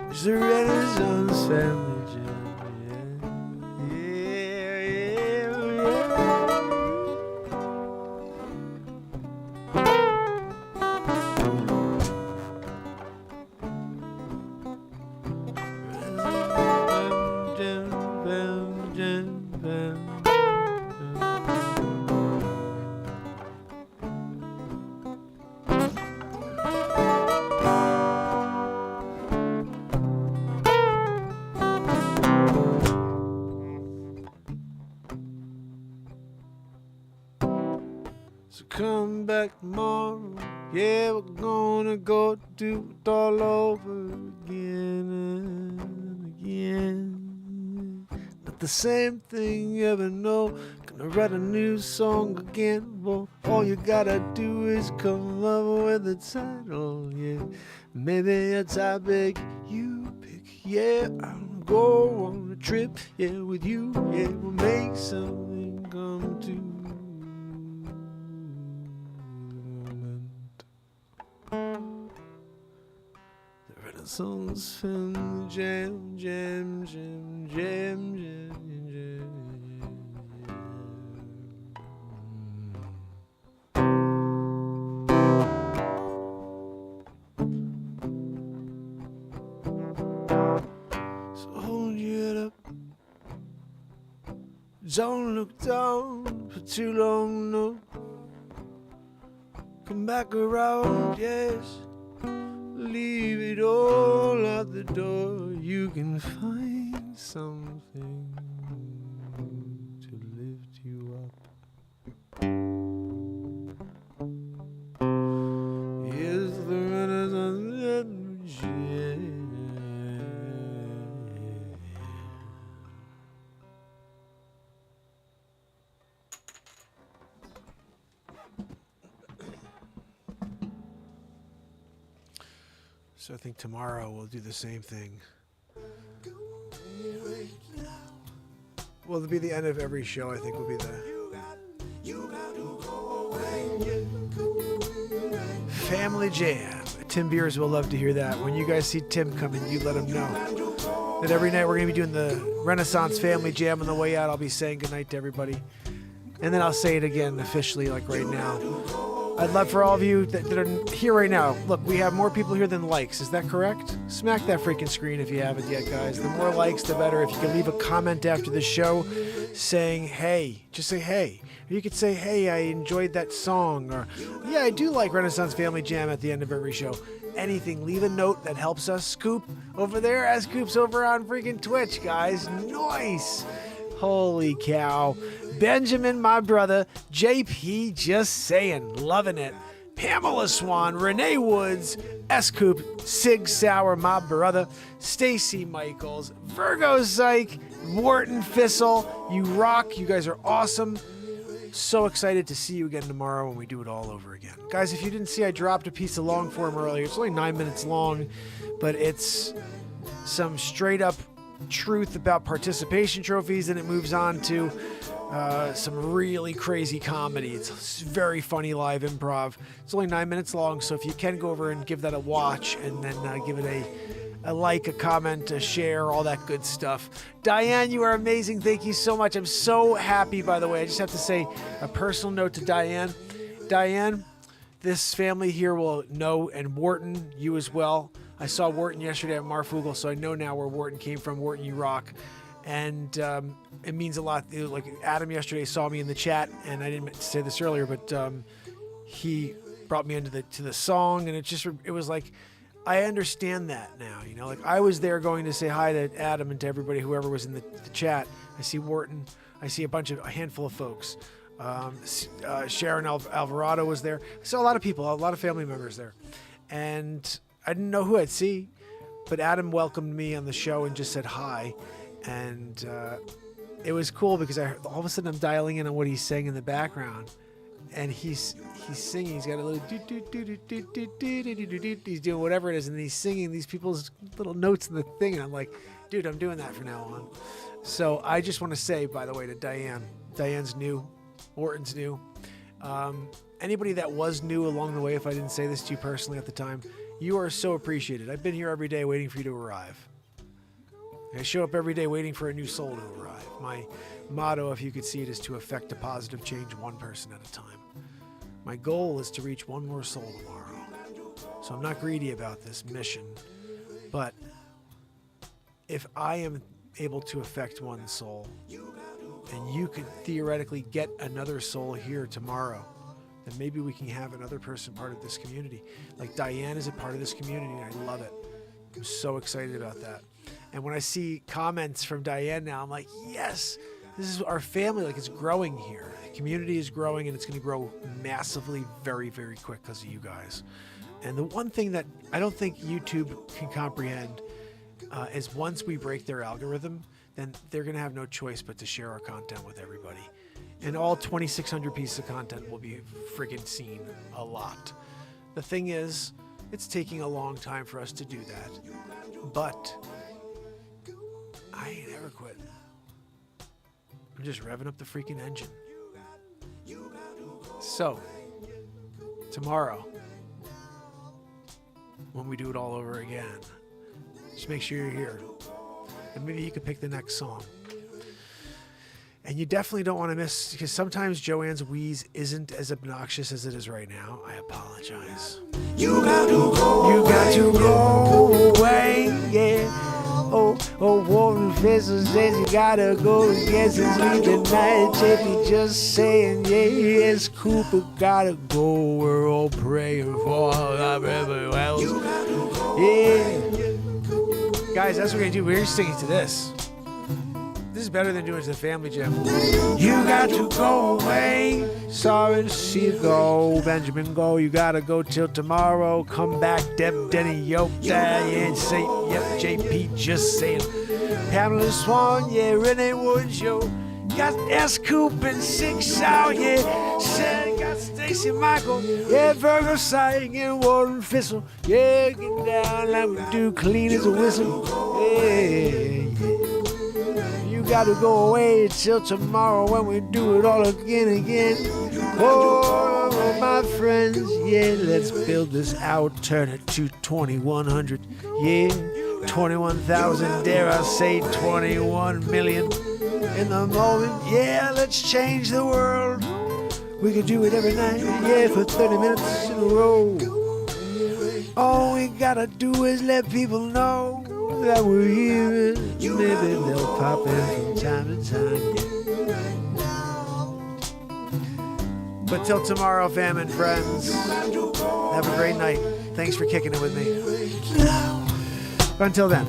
It's the Renaissance Family Jam. So come back tomorrow, yeah, we're gonna go do it all over again and again. Not the same thing you ever know, gonna write a new song again. Well, all you gotta do is come up with a title, yeah. Maybe a topic you pick, yeah. I'll go on a trip, yeah, with you, yeah. We'll make something come to. The Renaissance Family Jam, jam, jam, jam, jam, jam. So hold your head up, don't look down for too long, no. Come back around, yes. Leave it all at the door. You can find something to lift you up. Here's the Renaissance Jam. So I think tomorrow we'll do the same thing. Well, it'll be the end of every show, I think will be the Family Jam. Tim Beers will love to hear that. When you guys see Tim coming, you let him know. That every night we're going to be doing the Renaissance Family Jam. On the way out, I'll be saying goodnight to everybody. And then I'll say it again officially, like right now. I'd love for all of you that are here right now. Look, we have more people here than likes. Is that correct? Smack that freaking screen if you haven't yet, guys. The more likes, the better. If you can leave a comment after the show saying, hey, just say, hey. Or you could say, hey, I enjoyed that song. Or, yeah, I do like Renaissance Family Jam at the end of every show. Anything. Leave a note that helps us. Scoop over there as Scoop's over on freaking Twitch, guys. Nice. Holy cow. Benjamin, my brother. JP, just saying. Loving it. Pamela Swan. Renee Woods. S-Coop. Sig Sauer, my brother. Stacy Michaels. Virgo Psych. Wharton Fissel. You rock. You guys are awesome. So excited to see you again tomorrow when we do it all over again. Guys, if you didn't see, I dropped a piece of long form earlier. It's only 9 minutes long, but it's some straight up truth about participation trophies, and it moves on to some really crazy comedy. It's very funny live improv. It's only 9 minutes long, so if you can go over and give that a watch and then give it a like, a comment, a share, all that good stuff. Diane, you are amazing. Thank you so much. I'm so happy, by the way. I just have to say a personal note to Diane. Diane, this family here will know, and Wharton, you as well. I saw Wharton yesterday at Marfugel, so I know now where Wharton came from. Wharton, you rock. And it means a lot. Like Adam yesterday saw me in the chat, and I didn't say this earlier, but he brought me into the song, and it was like, I understand that now. You know, like I was there going to say hi to Adam and to everybody, whoever was in the chat. I see Wharton. I see a handful of folks. Sharon Alvarado was there. I saw a lot of people, a lot of family members there. And I didn't know who I'd see, but Adam welcomed me on the show and just said hi. And it was cool because all of a sudden I'm dialing in on what he's saying in the background. And he's singing. He's got a little he's doing whatever it is, and he's singing these people's little notes in the thing. And I'm like, dude, I'm doing that from now on. So I just want to say, by the way, to Diane's new, Wharton's new. Anybody that was new along the way, if I didn't say this to you personally at the time, you are so appreciated. I've been here every day waiting for you to arrive. I show up every day waiting for a new soul to arrive. My motto, if you could see it, is to effect a positive change one person at a time. My goal is to reach one more soul tomorrow. So I'm not greedy about this mission, but if I am able to affect one soul, and you could theoretically get another soul here tomorrow, then maybe we can have another person part of this community. Like Diane is a part of this community, and I love it. I'm so excited about that. And when I see comments from Diane now, I'm like, yes, this is our family. Like, it's growing here. The community is growing, and it's going to grow massively very, very quick because of you guys. And the one thing that I don't think YouTube can comprehend is once we break their algorithm, then they're going to have no choice but to share our content with everybody. And all 2,600 pieces of content will be friggin' seen a lot. The thing is, it's taking a long time for us to do that. But I ain't ever quit. I'm just revving up the freaking engine. So, tomorrow, when we do it all over again, just make sure you're here. And maybe you could pick the next song. And you definitely don't want to miss, because sometimes Joanne's wheeze isn't as obnoxious as it is right now. I apologize. You got to go away, yeah. Oh, Warren Fizzle says you gotta go. Guess it's leaving night. JP just saying, yeah, yes, Cooper gotta go. We're all praying for everyone else. Yeah. Guys, that's what we're going to do. We're sticking to this. This is better than doing it to the family gym. You got to go away. Sorry to see you go, Benjamin, go. You gotta go till tomorrow. Come back, Deb, Denny, yo, Diane, say, yep, JP, just saying. Pamela Swan, yeah, Renee Woods, yo. Got S. Coop and Six Out, yeah. Sarah got Stacy Michael, yeah, Virgo sighing and Warren Fizzle. Yeah, get down like we do, clean as a whistle. Yeah. Gotta go away till tomorrow when we do it all again. Oh, my friends, yeah, let's build this out, turn it to 2100, yeah, 21,000, dare I say 21 million in the moment, yeah, let's change the world. We could do it every night, yeah, for 30 minutes in a row. All we gotta do is let people know that we're here, and maybe they'll pop in from time to time, yeah. But till tomorrow, fam and friends, have a great night. Thanks for kicking it with me. But until then,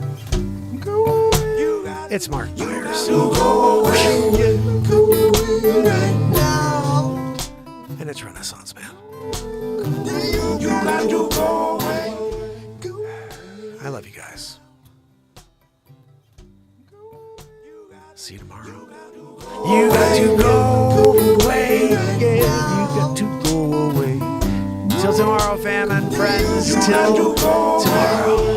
it's Mark Pires. And it's Renaissance Man. I love you guys. See you tomorrow. You got to go away. Yeah, you got to go away. Till tomorrow, fam and friends. Till tomorrow.